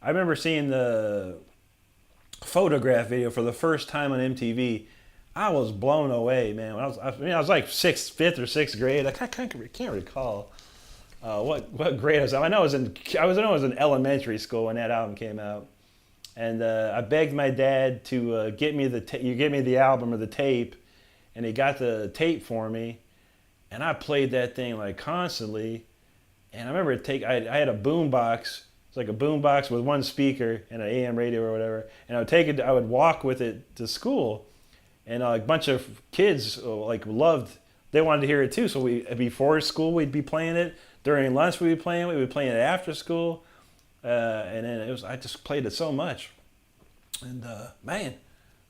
A: I remember seeing the Photograph video for the first time on MTV. I was blown away, man. When I was like fifth or sixth grade. I can't recall what grade I was in. I was in elementary school when that album came out, and I begged my dad to get me the album or the tape, and he got the tape for me, and I played that thing like constantly. And I remember I had a boom box. It's like a boom box with one speaker and an AM radio or whatever, and I would walk with it to school. And a bunch of kids they wanted to hear it too. So before school we'd be playing it. During lunch we'd be playing it after school. And then I just played it so much. And man,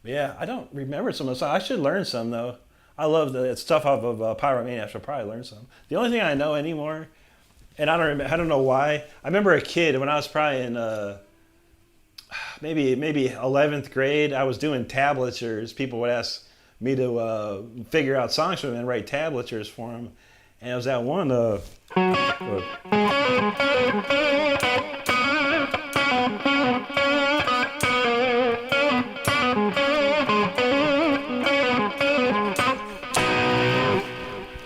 A: yeah, I don't remember some of the songs. I should learn some though. I love the stuff off of Pyromania. I should probably learn some. The only thing I know anymore, and I don't know why. I remember a kid when I was probably in maybe 11th grade. I was doing tablatures. People would ask me to figure out songs for them and write tablatures for them. And it was that one. I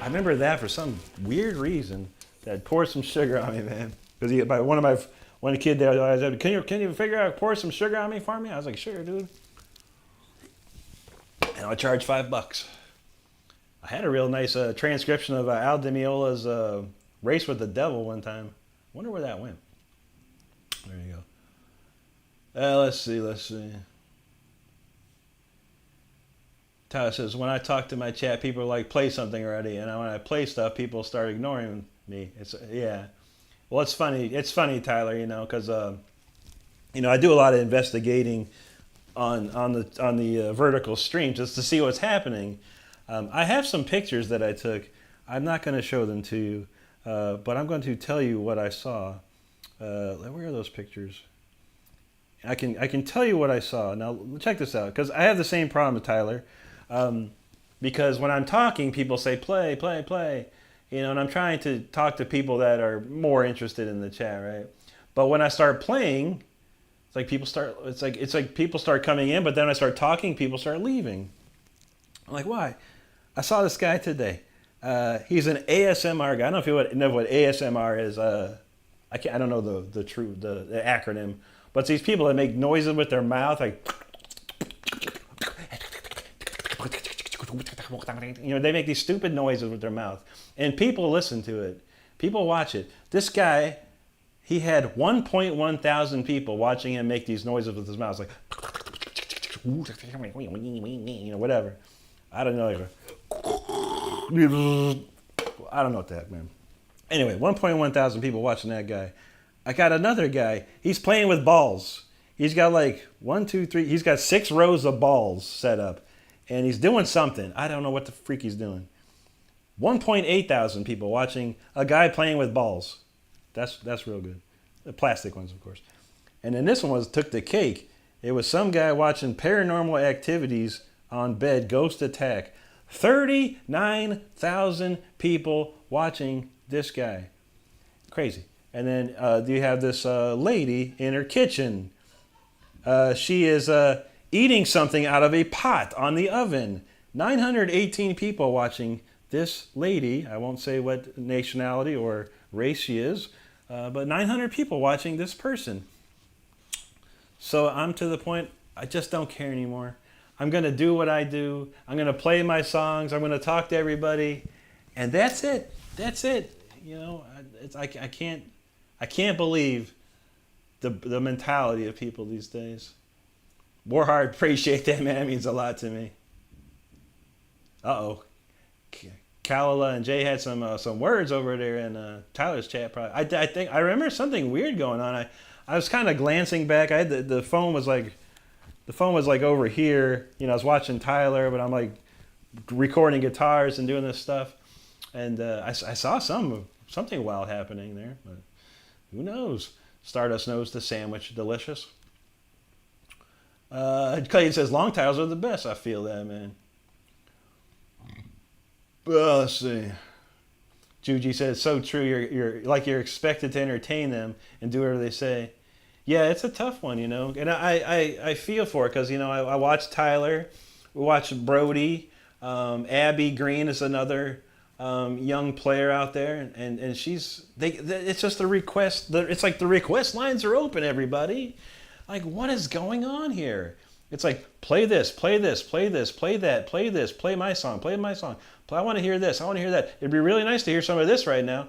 A: remember that for some weird reason. That poured some sugar on me, man. Because one kid there, I said, can you figure out, pour some sugar on me for me? I was like, sure, dude. And I charged $5. I had a real nice transcription of Al Di Meola's Race with the Devil one time. Wonder where that went. There you go. Let's see. Tyler says, when I talk to my chat, people are like, play something already. And when I play stuff, people start ignoring me. Yeah. Well, it's funny. It's funny, Tyler, because I do a lot of investigating on the vertical stream just to see what's happening. I have some pictures that I took. I'm not going to show them to you, but I'm going to tell you what I saw. Where are those pictures? I can tell you what I saw. Now check this out, because I have the same problem with Tyler. Because when I'm talking, people say play, play, play. And I'm trying to talk to people that are more interested in the chat, right? But when I start playing, it's like people start coming in, but then I start talking, people start leaving. I'm like, why? I saw this guy today. He's an ASMR guy. I don't know if you know what ASMR is. I don't know the acronym, but it's these people that make noises with their mouth, like. They make these stupid noises with their mouth. And people listen to it. People watch it. This guy, he had 1.1 thousand people watching him make these noises with his mouth. Like, whatever. I don't know. I don't know what that, man. Anyway, 1.1 thousand people watching that guy. I got another guy. He's playing with balls. He's got like 1, 2, 3. He's got 6 rows of balls set up. And he's doing something. I don't know what the freak he's doing. 1.8 thousand people watching a guy playing with balls. That's real good. The plastic ones, of course. And then this one took the cake. It was some guy watching Paranormal Activities on bed, Ghost Attack. 39,000 people watching this guy. Crazy. And then you have this lady in her kitchen. She is eating something out of a pot on the oven. 918 people watching this lady. I won't say what nationality or race she is, but 900 people watching this person. So I'm to the point, I just don't care anymore. I'm going to do what I do. I'm going to play my songs. I'm going to talk to everybody. And that's it. That's it. You know, I can't believe the mentality of people these days. Warhard, appreciate that, man. That means a lot to me. Uh-oh. Kalila and Jay had some words over there in Tyler's chat. Probably. I think I remember something weird going on. I was kind of glancing back. I had the phone was like over here. You know, I was watching Tyler, but I'm like recording guitars and doing this stuff. And I saw something wild happening there. But who knows? Stardust knows the sandwich delicious. Clayton says long titles are the best. I feel that, man. Let's see. Juji says, so true. You're expected to entertain them and do whatever they say. Yeah, it's a tough one, you know. And I feel for it because, you know, I watch Tyler. We watch Brody. Abby Green is another young player out there. And it's just the request. It's like the request lines are open, everybody. Like, what is going on here? It's like, play this, play this, play this, play that, play this, play my song, play my song. I want to hear this, I want to hear that. It'd be really nice to hear some of this right now.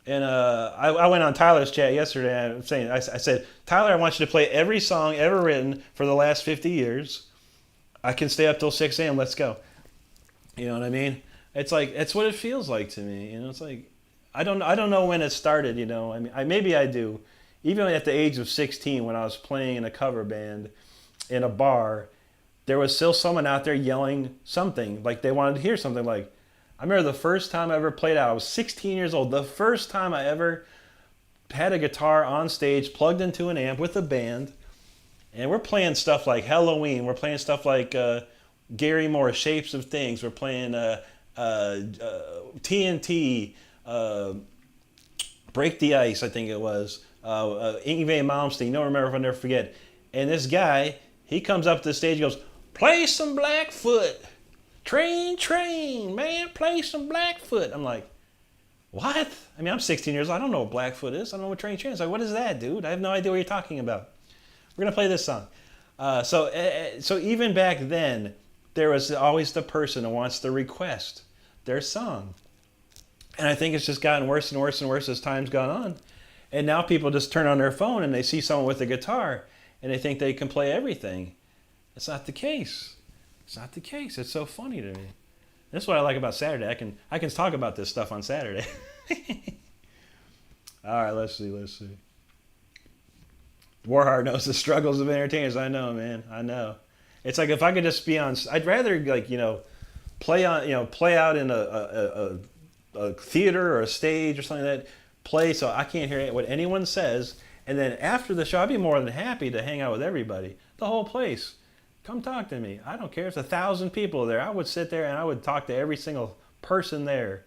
A: And I went on Tyler's chat yesterday. I said, Tyler, I want you to play every song ever written for the last 50 years. I can stay up till 6 a.m. Let's go. You know what I mean? It's like, it's what it feels like to me. You know, it's like, I don't know when it started, you know. I mean, maybe I do. Even at the age of 16, when I was playing in a cover band in a bar, there was still someone out there yelling something, like they wanted to hear something. Like, I remember the first time I ever played out, I was 16 years old. The first time I ever had a guitar on stage, plugged into an amp with a band, and we're playing stuff like Halloween. We're playing stuff like Gary Moore, Shapes of Things. We're playing TNT, Break the Ice, I think it was. Yngwie Malmsteen, don't remember if I'll never forget. And this guy, he comes up to the stage and goes, play some Blackfoot. Train, man, play some Blackfoot. I'm like, what? I mean, I'm 16 years old. I don't know what Blackfoot is. I don't know what Train is. Like, what is that, dude? I have no idea what you're talking about. We're going to play this song. So even back then, there was always the person who wants to request their song. And I think it's just gotten worse and worse and worse as time's gone on. And now people just turn on their phone and they see someone with a guitar and they think they can play everything. It's not the case. It's not the case. It's so funny to me. That's what I like about Saturday. I can talk about this stuff on Saturday. All right, let's see. Warhard knows the struggles of entertainers. I know, man. I know. It's like if I could just be on. I'd rather play out in a theater or a stage or something like that. Play so I can't hear what anyone says, and then after the show, I'd be more than happy to hang out with everybody, the whole place. Come talk to me. I don't care if it's 1,000 people there. I would sit there and I would talk to every single person there.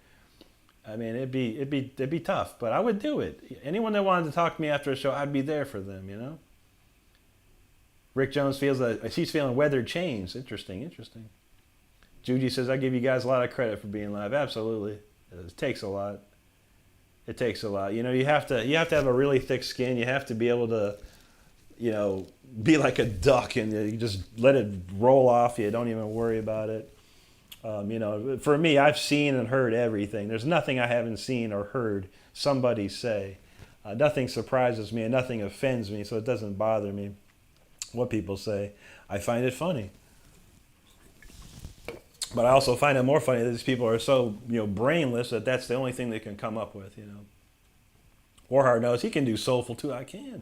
A: I mean, it'd be tough, but I would do it. Anyone that wanted to talk to me after a show, I'd be there for them. You know. Rick Jones he's feeling weathered chains. Interesting. Juji says, I give you guys a lot of credit for being live. Absolutely, it takes a lot. It takes a lot. You know, you have to have a really thick skin. You have to be able to, you know, be like a duck and you just let it roll off you. Don't even worry about it. You know, for me, I've seen and heard everything. There's nothing I haven't seen or heard somebody say. Nothing surprises me and nothing offends me, so it doesn't bother me what people say. I find it funny. But I also find it more funny that these people are so, you know, brainless that that's the only thing they can come up with, you know. Warhard knows he can do soulful too. I can.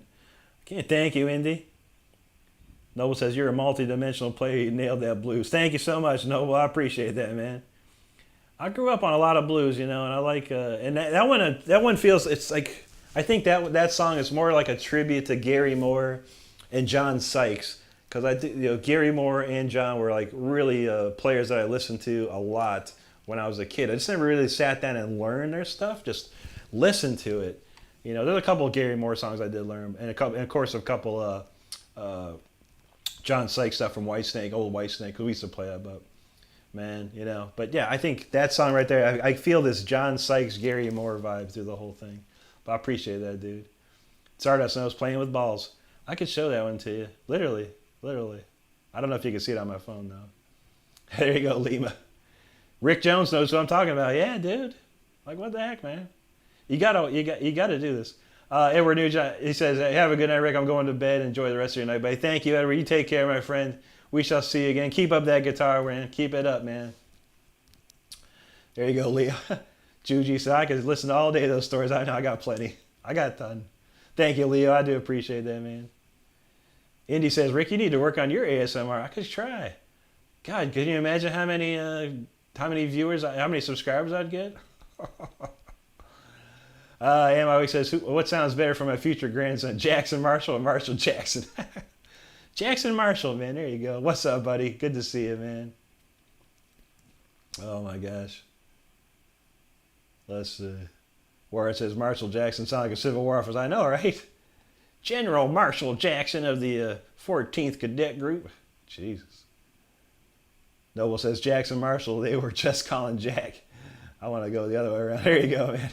A: Thank you, Indy. Noble says, you're a multi-dimensional player. You nailed that blues. Thank you so much, Noble. I appreciate that, man. I grew up on a lot of blues, you know, and I like, and that one feels, it's like, I think that song is more like a tribute to Gary Moore and John Sykes. Because Gary Moore and John were like really players that I listened to a lot when I was a kid. I just never really sat down and learned their stuff. Just listened to it. You know, there's a couple of Gary Moore songs I did learn, and of course a couple John Sykes stuff from Whitesnake, old Whitesnake, who we used to play that. man, you know. But yeah, I think that song right there, I feel this John Sykes, Gary Moore vibe through the whole thing. But I appreciate that, dude. Stardust Knows, Playing with Balls. I could show that one to you. Literally. I don't know if you can see it on my phone, though. There you go, Lima. Rick Jones knows what I'm talking about. Yeah, dude. Like, what the heck, man? You gotta do this. Edward Nugent, he says, hey, have a good night, Rick. I'm going to bed. Enjoy the rest of your night, buddy. Thank you, Edward. You take care, my friend. We shall see you again. Keep up that guitar, man. Keep it up, man. There you go, Leo. Juji said, I could listen all day to those stories. I know I got plenty. I got a ton. Thank you, Leo. I do appreciate that, man. Indy says, Rick, you need to work on your ASMR. I could try. God, can you imagine how many viewers, how many subscribers I'd get? Emma says, what sounds better for my future grandson, Jackson Marshall or Marshall Jackson? Jackson Marshall, man. There you go. What's up, buddy? Good to see you, man. Oh, my gosh. Let's see. Where it says Marshall Jackson sound like a Civil War officer. I know, right? General Marshall Jackson of the 14th Cadet Group. Jesus. Noble says Jackson Marshall. They were just calling Jack. I want to go the other way around. There you go, man.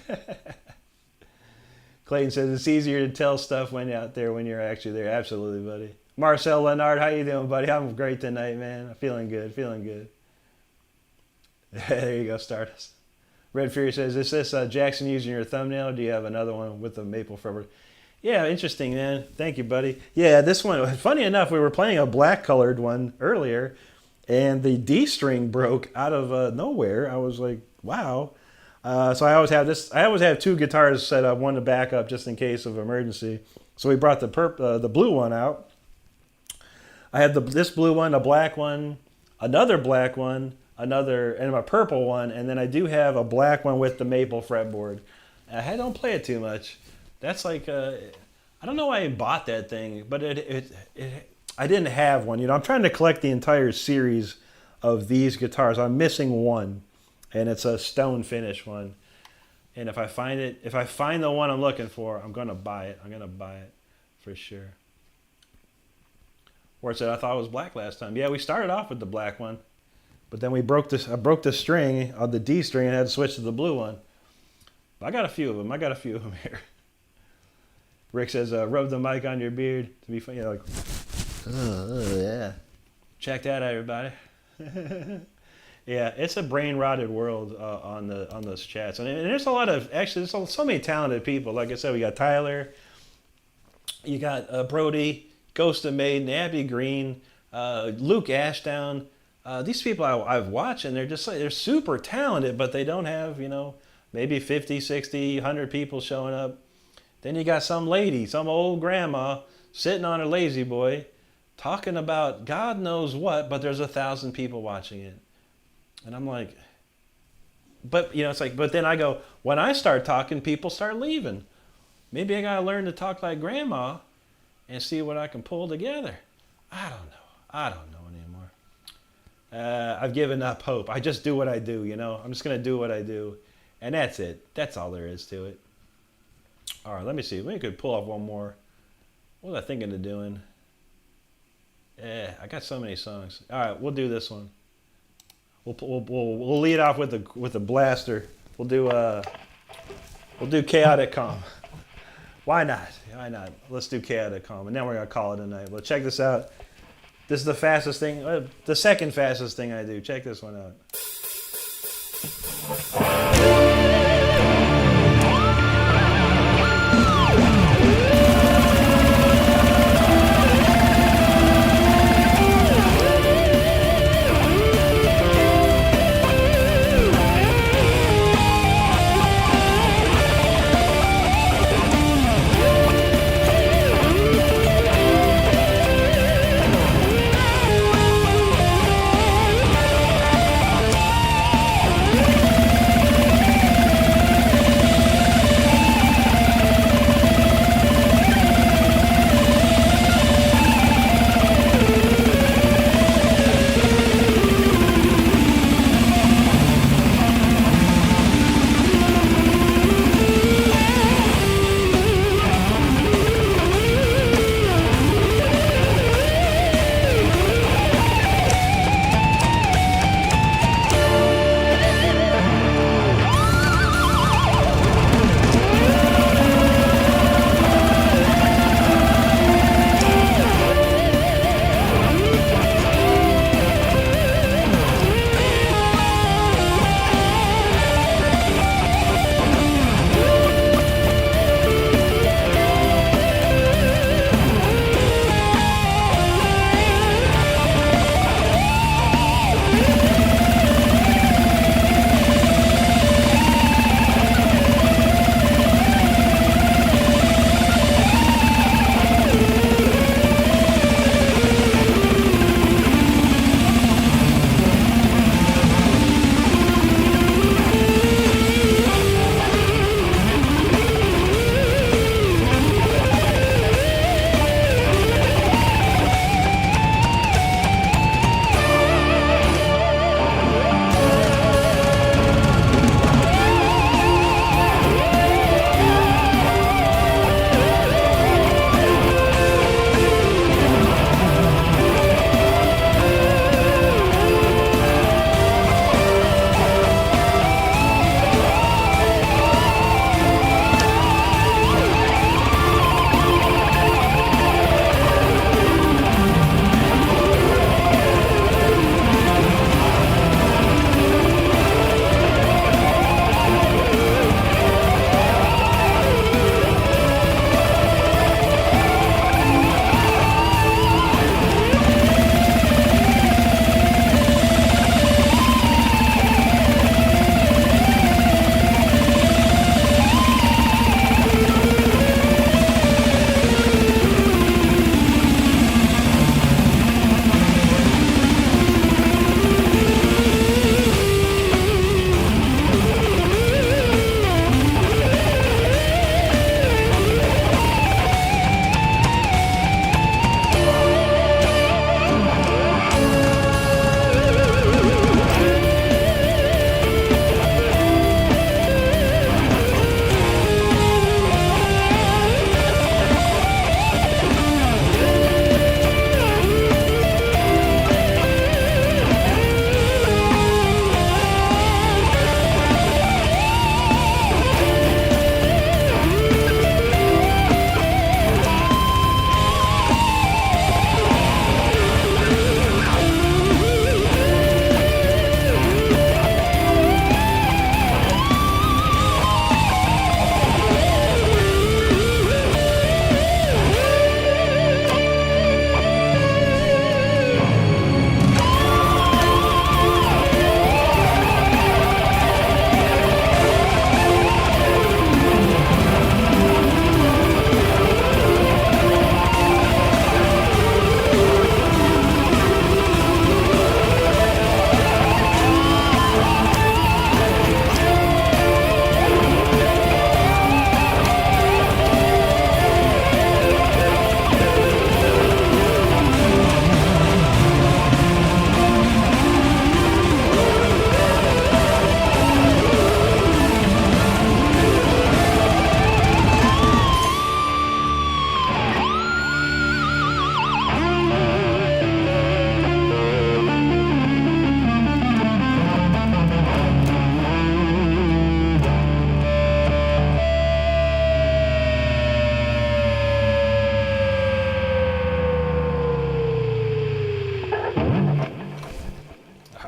A: Clayton says it's easier to tell stuff when you're out there when you're actually there. Absolutely, buddy. Marcel Leonard, how you doing, buddy? I'm great tonight, man. I'm feeling good. There you go, Stardust. Red Fury says, is this Jackson using your thumbnail? Or do you have another one with the maple fiber? Yeah, interesting, man. Thank you, buddy. Yeah, this one, funny enough, we were playing a black colored one earlier, and the D string broke out of nowhere. I was like, wow. So I always have this. I always have two guitars set up, one to back up just in case of emergency. So we brought the blue one out. I had this blue one, a black one, another black one, and a purple one, and then I do have a black one with the maple fretboard. I don't play it too much. That's like I don't know why I bought that thing, but I didn't have one. You know, I'm trying to collect the entire series of these guitars. I'm missing one, and it's a stone finish one. And if I find the one I'm looking for, I'm gonna buy it. I'm gonna buy it for sure. Where it said I thought it was black last time. Yeah, we started off with the black one, but then I broke the string on the D string and had to switch to the blue one. But I got a few of them here. Rick says, rub the mic on your beard to be funny. You know, like, oh, yeah. Check that out, everybody. Yeah, it's a brain-rotted world on those chats. And there's a lot of, actually, there's so many talented people. Like I said, we got Tyler, you got Brody, Ghost of Maiden, Abby Green, Luke Ashdown. These people I've watched, and they're super talented, but they don't have, you know, maybe 50, 60, 100 people showing up. Then you got some lady, some old grandma sitting on her lazy boy talking about God knows what, but there's 1,000 people watching it. And I'm like, but, you know, it's like, but then I go, when I start talking, people start leaving. Maybe I got to learn to talk like grandma and see what I can pull together. I don't know anymore. I've given up hope. I just do what I do, you know. I'm just going to do what I do. And that's it. That's all there is to it. All right, let me see. We could pull off one more. What was I thinking of doing? I got so many songs. All right, we'll do this one. We'll lead off with the blaster. We'll do Chaotic Calm. Why not? Let's do Chaotic Calm, and then we're gonna call it a night. Well, check this out. This is the fastest thing, the second fastest thing I do. Check this one out.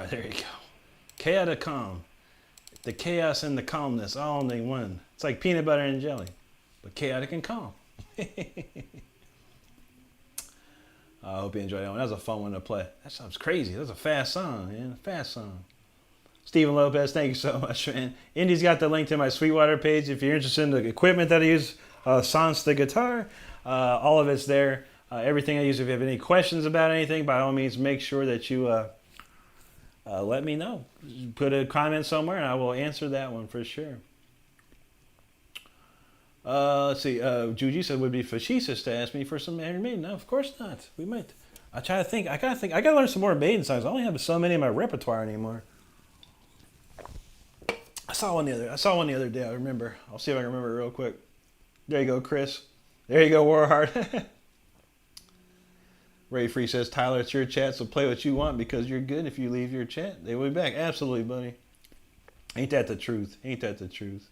A: There you go. Chaotic calm. The chaos and the calmness all in one. It's like peanut butter and jelly, but chaotic and calm. I hope you enjoyed that one. That was a fun one to play. That sounds crazy. That's a fast song, man. A fast song. Stephen Lopez, thank you so much, man. Indy's got the link to my Sweetwater page. If you're interested in the equipment that I use, sans the guitar, all of it's there. Everything I use. If you have any questions about anything, by all means, make sure that you let me know. Put a comment somewhere, and I will answer that one for sure. Let's see. Juji said, would be facetious to ask me for some Iron Maiden. No, of course not. We might. I try to think. I gotta learn some more Maiden songs. I only have so many in my repertoire anymore. I saw one the other day. I remember. I'll see if I can remember it real quick. There you go, Chris. There you go, Warheart. Ray Free says, Tyler, it's your chat, so play what you want because you're good. If you leave your chat, they will be back. Absolutely, buddy. Ain't that the truth? Ain't that the truth?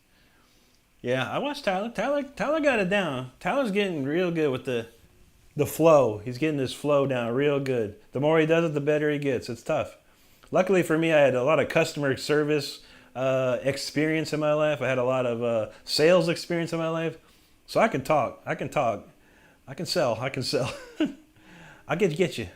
A: Yeah, I watched Tyler. Tyler got it down. Tyler's getting real good with the flow. He's getting his flow down real good. The more he does it, the better he gets. It's tough. Luckily for me, I had a lot of customer service experience in my life. I had a lot of sales experience in my life. So I can talk. I can sell. I get you.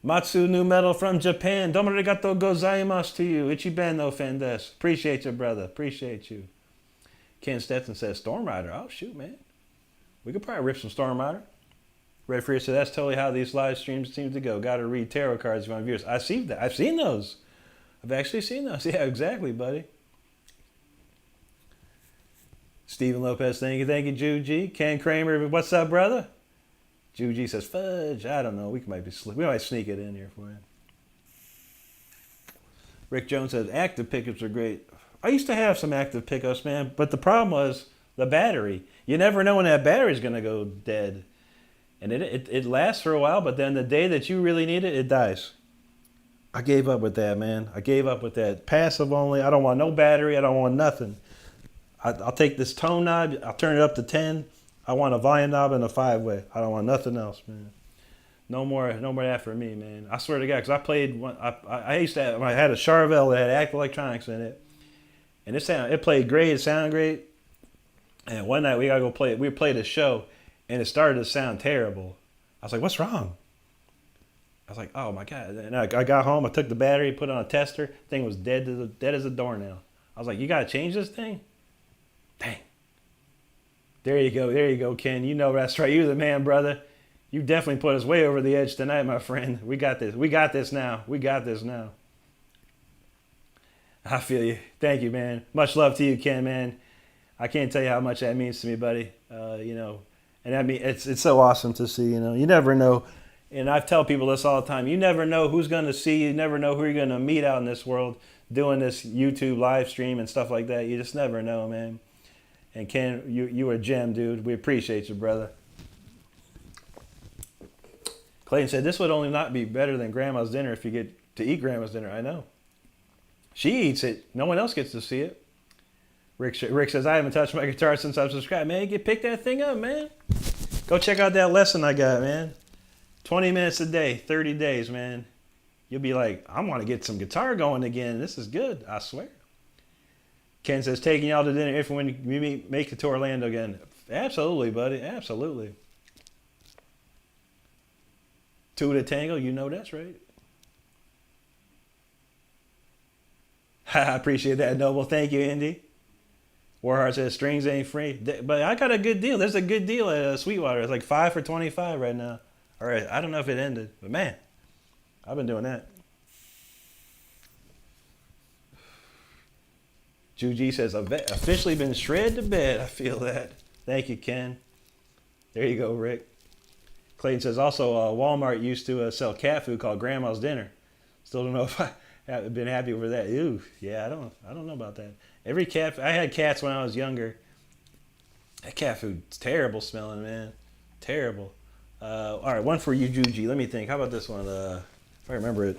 A: Matsu New Metal from Japan. Domo arigatou gozaimasu to you. Ichiban no fendes. Appreciate you, brother. Appreciate you. Ken Stetson says, Storm Rider. Oh, shoot, man. We could probably rip some Storm Rider. Red Freer said, that's totally how these live streams seem to go. Got to read tarot cards if you want viewers. I've seen that. I've seen those. I've actually seen those. Yeah, exactly, buddy. Stephen Lopez, thank you, Juji. Ken Kramer, what's up, brother? Juji says, fudge. I don't know. We might sneak it in here for you. Rick Jones says, active pickups are great. I used to have some active pickups, man, but the problem was the battery. You never know when that battery's going to go dead. And it lasts for a while, but then the day that you really need it, it dies. I gave up with that, man. I gave up with that. Passive only. I don't want no battery. I don't want nothing. I'll take this tone knob. I'll turn it up to 10. I want a volume knob and a 5-way. I don't want nothing else, man. No more that for me, man. I swear to God, because I played one. I used to have, I had a Charvel that had active electronics in it, and it played great. It sounded great. And one night we gotta go play it. We played a show, and it started to sound terrible. I was like, "What's wrong?" I was like, "Oh my God!" And I got home. I took the battery, put it on a tester. Thing was dead as a doornail. I was like, "You gotta change this thing." Dang. There you go, Ken. You know that's right. You're the man, brother. You definitely put us way over the edge tonight, my friend. We got this. We got this now. I feel you. Thank you, man. Much love to you, Ken, man. I can't tell you how much that means to me, buddy. And I mean, it's so awesome to see. You never know. And I tell people this all the time. You never know who's going to see you. You never know who you're going to meet out in this world doing this YouTube live stream and stuff like that. You just never know, man. And Ken, you are a gem, dude. We appreciate you, brother. Clayton said, this would only not be better than Grandma's dinner if you get to eat Grandma's dinner. I know. She eats it. No one else gets to see it. Rick says, I haven't touched my guitar since I've subscribed. Man, pick that thing up, man. Go check out that lesson I got, man. 20 minutes a day, 30 days, man. You'll be like, I want to get some guitar going again. This is good, I swear. Ken says, taking y'all to dinner if and when we make it to Orlando again. Absolutely, buddy. Absolutely. 2 to tango, you know that's right. I appreciate that, Noble. Thank you, Indy. Warheart says, strings ain't free. But I got a good deal. There's a good deal at Sweetwater. It's like 5 for $25 right now. All right, I don't know if it ended, but man, I've been doing that. Juji says, I've officially been shredded to bed. I feel that. Thank you, Ken. There you go, Rick. Clayton says, also, Walmart used to sell cat food called Grandma's Dinner. Still don't know if I have been happy over that. Ooh, yeah, I don't know about that. I had cats when I was younger. That cat food's terrible smelling, man. Terrible. All right, one for you, Juji. Let me think. How about this one? If I remember it.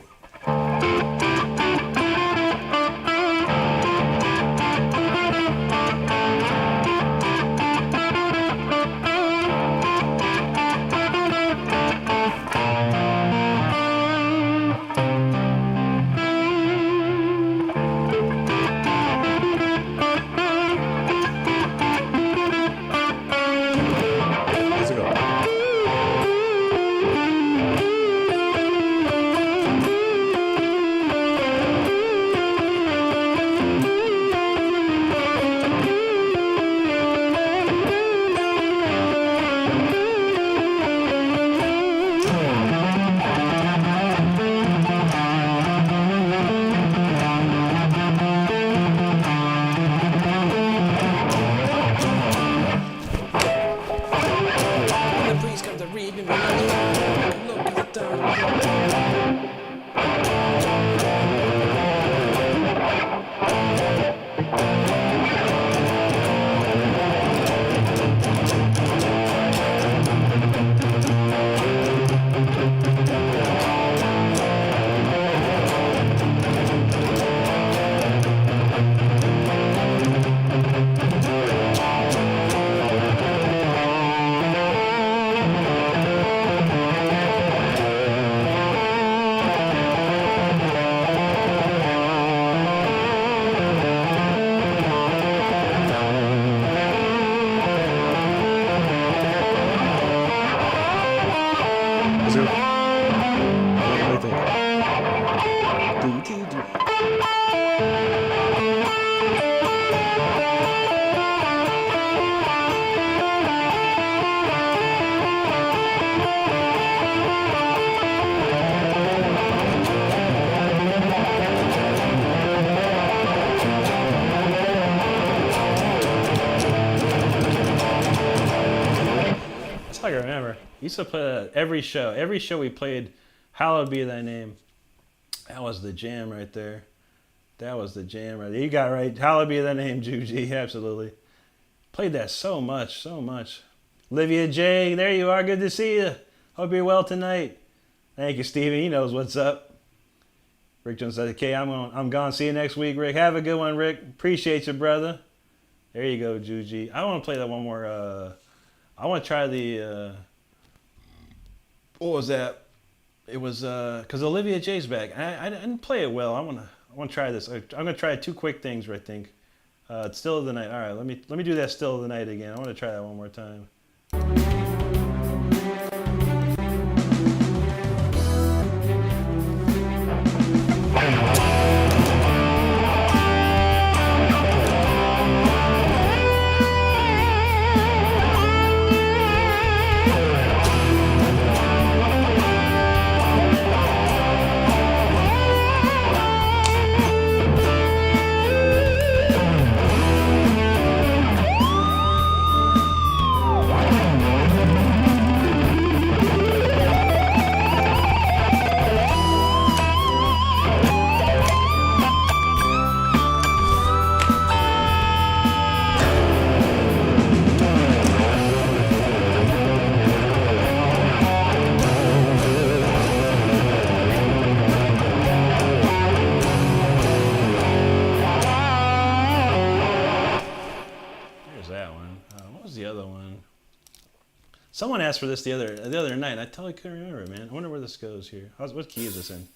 A: I remember. Used to play that every show. Every show we played, Hallowed Be Thy Name. That was the jam right there. That was the jam right there. You got it right. Hallowed Be Thy Name, Juji. Absolutely. Played that so much, so much. Olivia J, there you are. Good to see you. Hope you're well tonight. Thank you, Steven. He knows what's up. Rick Jones says, okay, I'm gone. See you next week, Rick. Have a good one, Rick. Appreciate you, brother. There you go, Juji. I want to play that one more. I want to try the, what was that? It was, because Olivia J's back. I didn't play it well. I want to try this. I'm going to try two quick things, I think. It's Still of the Night. All right, let me do that Still of the Night again. I want to try that one more time. Someone asked for this the other night, and I totally couldn't remember it, man. I wonder where this goes here. What key is this in?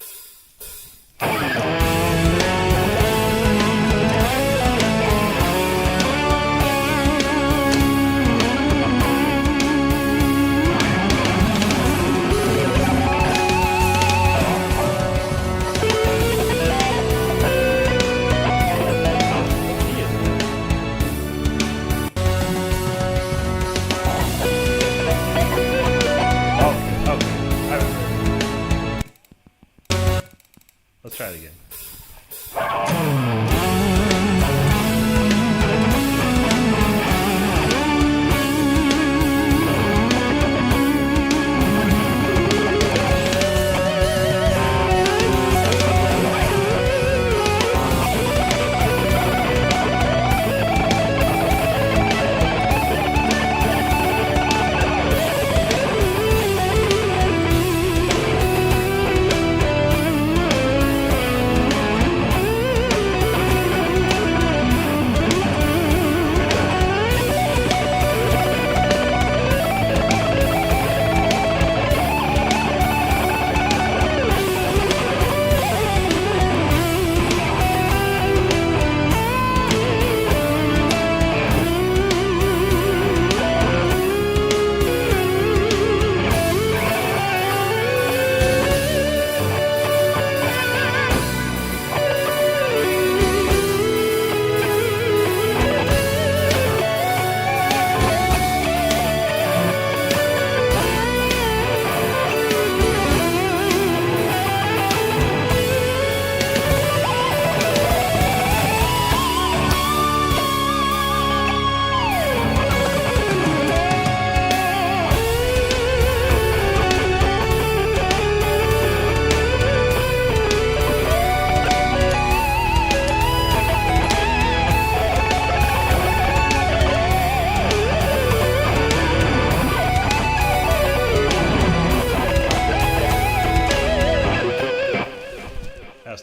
A: Let's try it again.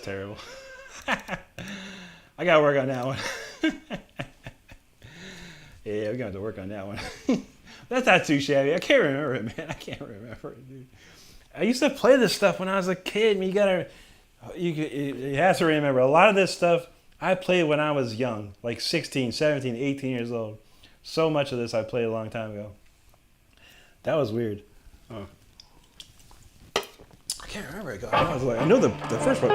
A: terrible. I gotta work on that one. Yeah, we got to work on that one. That's not too shabby. I can't remember it, man. I can't remember it, dude. I used to play this stuff when I was a kid. And you have to remember, a lot of this stuff I played when I was young, like 16, 17, 18 years old. So much of this I played a long time ago. That was weird. Oh. I can't remember it. I know the first one.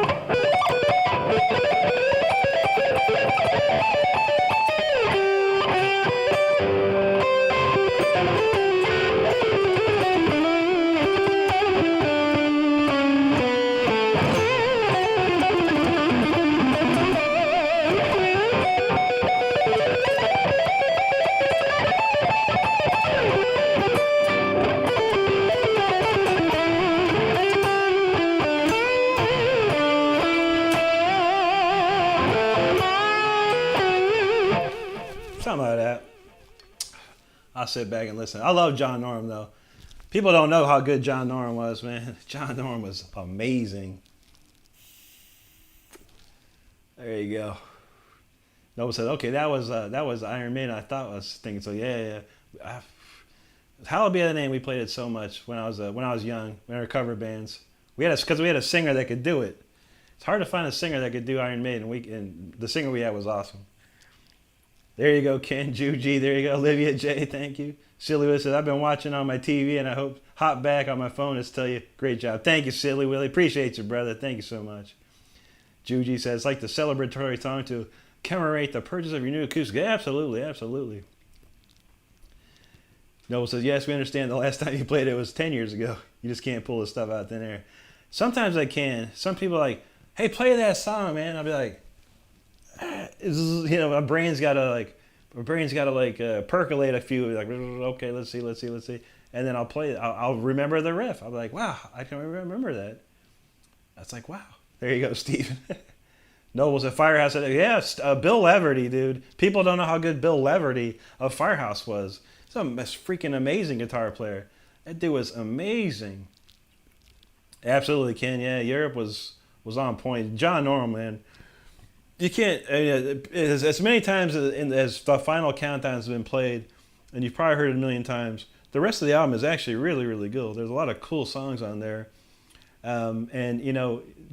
A: Something like that. I'll sit back and listen. I love John Norum, though. People don't know how good John Norum was, man. John Norum was amazing. There you go. Noble said, "Okay, that was Iron Maiden." I thought I was thinking so. Yeah. Hallowed be the name. We played it so much when I was young. We were cover bands. Because we had a singer that could do it. It's hard to find a singer that could do Iron Maiden. And the singer we had was awesome. There you go, Ken, Juji. There you go, Olivia J. Thank you. Silly Willie says, "I've been watching on my TV and I hope hop back on my phone to tell you, great job." Thank you, Silly Willie. Appreciate you, brother. Thank you so much. Juji says, "Like the celebratory song to commemorate the purchase of your new acoustic." Yeah, absolutely, absolutely. Noble says, "Yes, we understand the last time you played it was 10 years ago. You just can't pull this stuff out thin air." Sometimes I can. Some people are like, "Hey, play that song, man." I'll be like, my brain's gotta percolate a few, like, okay, let's see, and then I'll play it. I'll remember the riff. I'll be like, wow, I can remember that. That's like, wow. There you go, Steven. Noble's at Firehouse. Yes, Bill Leverty, dude. People don't know how good Bill Leverty of Firehouse was. He's a freaking amazing guitar player. That dude was amazing. Absolutely, Ken. Yeah, Europe was on point. John Norum, man. You can't, as many times as the Final Countdown has been played, and you've probably heard it a million times, the rest of the album is actually really, really good. There's a lot of cool songs on there. And,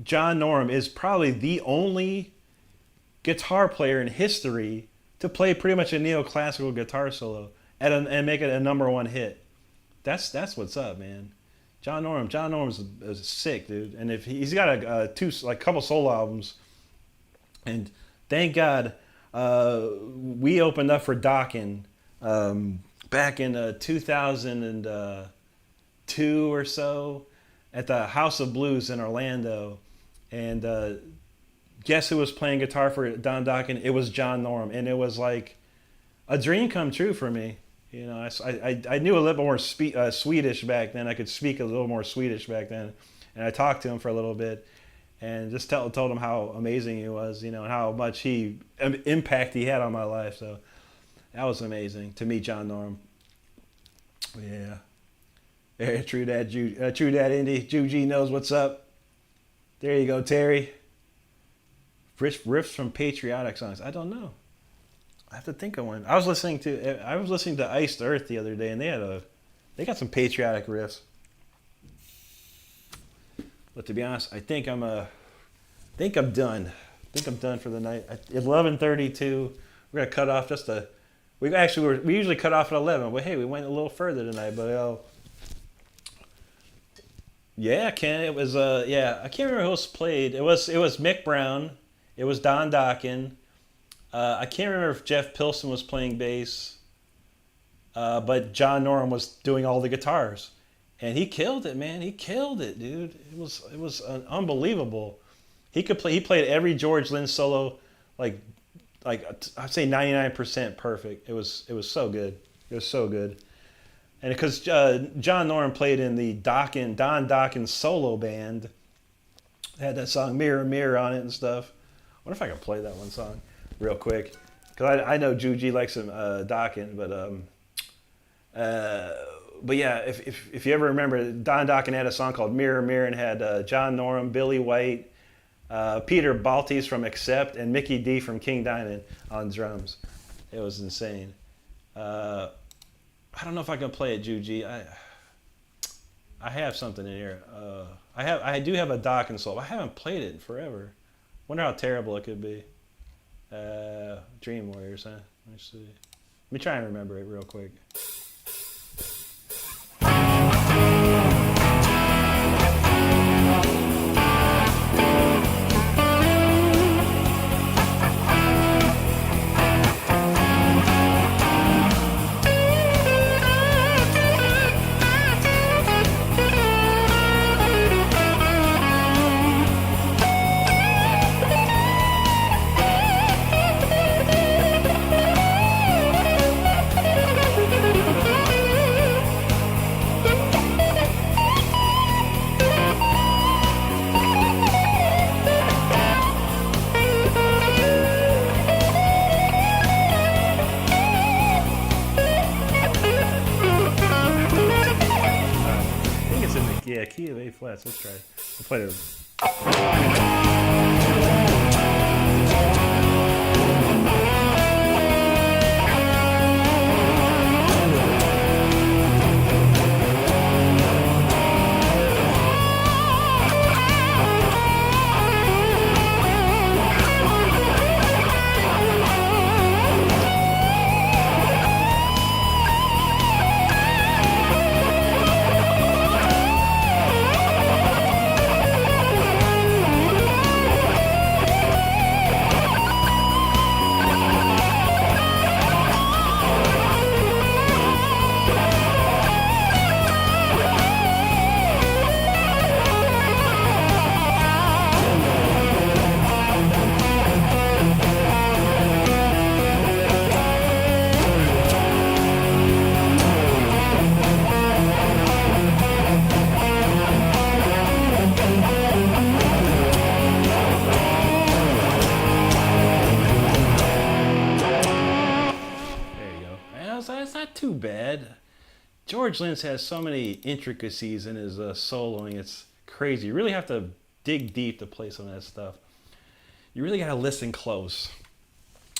A: John Norum is probably the only guitar player in history to play pretty much a neoclassical guitar solo and make it a #1 hit. That's what's up, man. John Norum is sick, dude. And if he's got a couple solo albums. And thank God we opened up for Dokken back in 2002 or so at the House of Blues in Orlando. And guess who was playing guitar for Don Dokken? It was John Norum. And it was like a dream come true for me. I knew a little more Swedish back then. I could speak a little more Swedish back then. And I talked to him for a little bit. And just told him how amazing he was, and how much impact he had on my life. So that was amazing to meet John Norum. Yeah. True Dad Indy. Juji knows what's up. There you go, Terry. Riffs from patriotic songs. I don't know. I have to think of one. I was listening to Iced Earth the other day, and they got some patriotic riffs. But to be honest, I think I'm done. I think I'm done for the night. 11:32. We're gonna cut off we usually cut off at 11, but hey, we went a little further tonight. But yeah, Ken, it was I can't remember who else played. It was Mick Brown. It was Don Dokken. I can't remember if Jeff Pilson was playing bass. But John Norum was doing all the guitars. And he killed it, man. He killed it, dude. It was unbelievable. He played every George Lynn solo like I'd say 99% perfect. It was so good. It was so good. And because John Norum played in the Don Dokken solo band, they had that song "Mirror Mirror" on it and stuff. I wonder if I can play that one song real quick, because I know Juji likes some Dokken, but yeah, if you ever remember, Don Dokken had a song called "Mirror Mirror" and had John Norum, Billy White, Peter Baltes from Accept, and Mickey D from King Diamond on drums. It was insane. I don't know if I can play it, Juji. I have something in here. I do have a dock and soul. I haven't played it in forever. Wonder how terrible it could be. Dream Warriors, huh? Let me see. Let me try and remember it real quick. Yeah, key of A flats. Let's try it. We'll play it. It's not too bad. George Lynch has so many intricacies in his soloing. It's crazy. You really have to dig deep to play some of that stuff. You really got to listen close.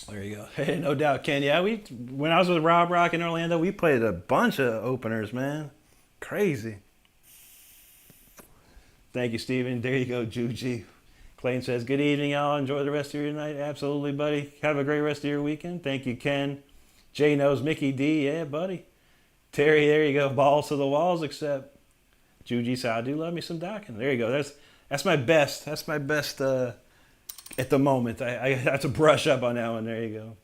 A: There you go. Hey, no doubt, Ken. Yeah, when I was with Rob Rock in Orlando, we played a bunch of openers, man. Crazy. Thank you, Steven. There you go, Juji. Clayton says, good evening, y'all. Enjoy the rest of your night. Absolutely, buddy. Have a great rest of your weekend. Thank you, Ken. Jay knows Mickey D. Yeah, buddy. Terry, there you go. Balls to the walls, except Juji said, I do love me some docking. There you go. That's my best. That's my best at the moment. I have to brush up on that one. There you go.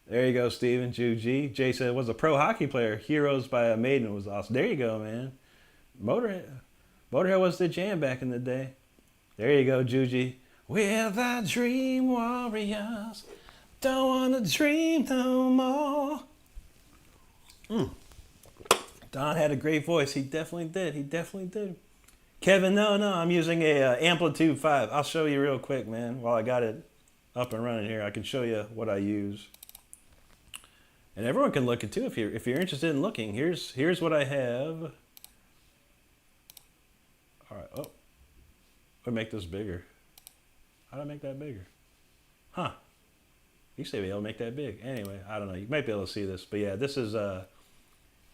A: There you go, Steven. Juji. Jay said, was a pro hockey player. Heroes by a Maiden was awesome. There you go, man. Motorhead was the jam back in the day. There you go, Juji. We're the dream warriors. Don't wanna dream no more. Don had a great voice. He definitely did. Kevin, no, I'm using a Amplitude 5. I'll show you real quick, man. While I got it up and running here, I can show you what I use. And everyone can look it too if you're interested in looking. Here's what I have. All right. Oh, I'll make this bigger. How do I make that bigger? Huh. You say be able to make that big. Anyway, I don't know. You might be able to see this. But yeah, this is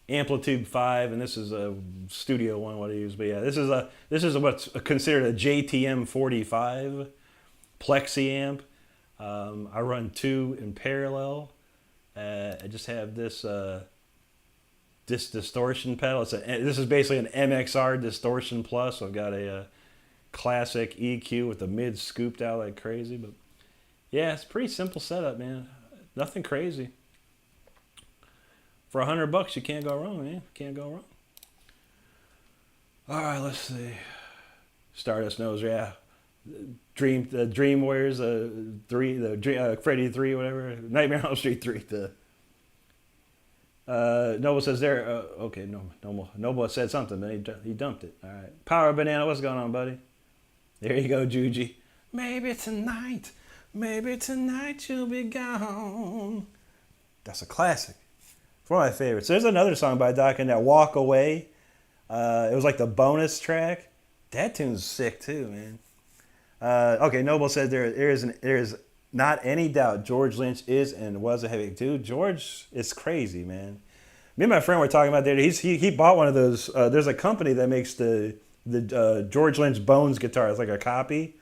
A: Amplitude 5, and this is a Studio one, what I use. But yeah, this is what's considered a JTM 45 Plexi amp. I run 2 in parallel. I just have this distortion pedal. This is basically an MXR Distortion Plus. So I've got a classic EQ with the mid scooped out like crazy. But yeah, it's a pretty simple setup, man. Nothing crazy. For $100, you can't go wrong, man. Can't go wrong. All right, let's see. Stardust knows, yeah. Dream Warriors 3, Freddy 3, whatever. Nightmare on Elm Street 3. Noble says there. Okay, Noble said something, but he dumped it. All right. Power Banana, what's going on, buddy? There you go, Juji. Maybe tonight you'll be gone. That's a classic. It's one of my favorites. There's another song by Doc in that, Walk Away. It was like the bonus track. That tune's sick too, man. Okay, Noble said there is not any doubt George Lynch is and was a heavy dude. George is crazy, man. Me and my friend were talking about that. He bought one of those. There's a company that makes the George Lynch Bones guitar. It's like a copy.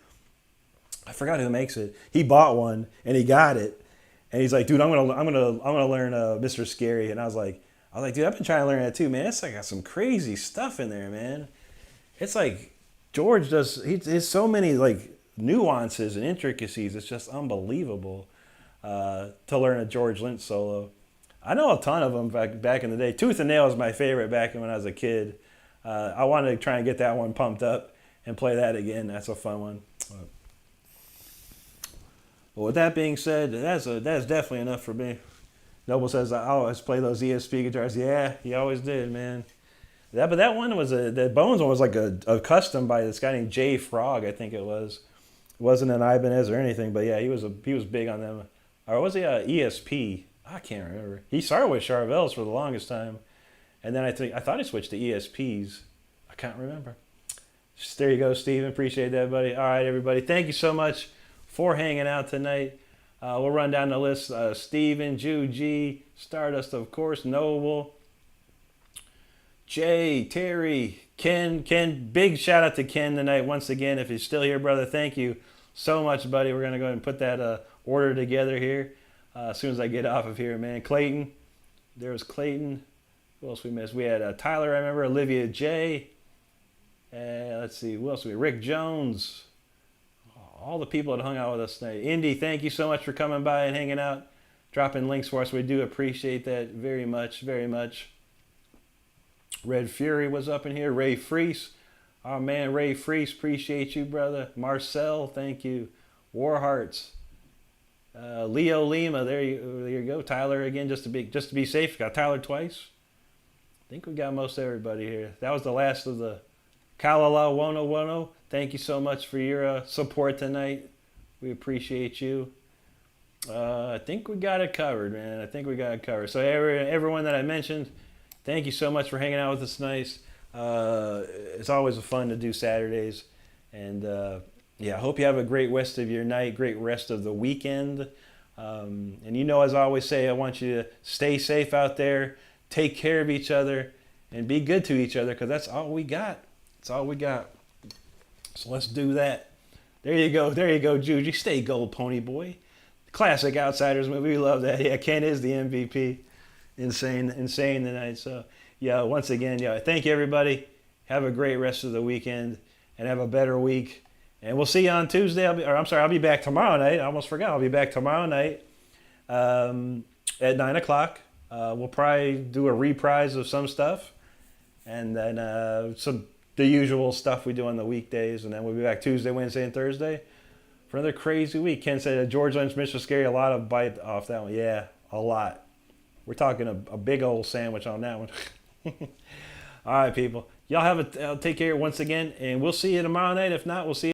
A: I forgot who makes it. He bought one and he got it, and he's like, dude, I'm gonna learn Mr. Scary. And I was like, dude, I've been trying to learn that too, man. It's like got some crazy stuff in there, man. It's like George does. He's so many like nuances and intricacies. It's just unbelievable to learn a George Lynch solo. I know a ton of them back in the day. Tooth and Nail was my favorite back when I was a kid. I wanted to try and get that one pumped up and play that again. That's a fun one. But with that being said, that's definitely enough for me. Noble says I always play those ESP guitars. Yeah, he always did, man. But that one was the Bones one was like a custom by this guy named Jay Frog, I think it was. It wasn't an Ibanez or anything, but yeah, he was big on them. Or was he ESP? I can't remember. He started with Charvels for the longest time, and then I thought he switched to ESPs. I can't remember. Just, there you go, Steven. Appreciate that, buddy. All right, everybody. Thank you so much for hanging out tonight. We'll run down the list. Steven, Ju G, Stardust, of course, Noble, Jay, Terry, Ken. Big shout out to Ken tonight once again. If he's still here, brother, thank you so much, buddy. We're going to go ahead and put that order together here. As soon as I get off of here, man. Clayton. There was Clayton. Who else we missed? We had Tyler, I remember. Olivia J. Let's see. Who else? Rick Jones. All the people that hung out with us tonight. Indy, thank you so much for coming by and hanging out. Dropping links for us. We do appreciate that very much, very much. Red Fury was up in here. Ray Freese. Oh, man, Ray Freese. Appreciate you, brother. Marcel, thank you. Warhearts. Leo Lima, there you go. Tyler again, just to be safe. Got Tyler twice. I think we got most everybody here. That was the last of the Kalala Wono Wono. Thank you so much for your support tonight. We appreciate you. I think we got it covered, man. I think we got it covered. So everyone that I mentioned, thank you so much for hanging out with us tonight. It's always fun to do Saturdays, and yeah, I hope you have a great rest of your night, great rest of the weekend. And you know, as I always say, I want you to stay safe out there, take care of each other, and be good to each other, because that's all we got. That's all we got. So let's do that. There you go, Juju. Stay gold, Pony Boy. Classic Outsiders movie. We love that. Yeah, Ken is the MVP. Insane tonight. So yeah, once again, yeah, thank you, everybody. Have a great rest of the weekend, and have a better week. And we'll see you on Tuesday. I'll be back tomorrow night. I almost forgot. I'll be back tomorrow night at 9 o'clock. We'll probably do a reprise of some stuff. And then the usual stuff we do on the weekdays. And then we'll be back Tuesday, Wednesday, and Thursday for another crazy week. Ken said George Lynch, Mr. Scary, a lot of bite off that one. Yeah, a lot. We're talking a big old sandwich on that one. All right, people. Y'all take care once again. And we'll see you tomorrow night. If not, we'll see you.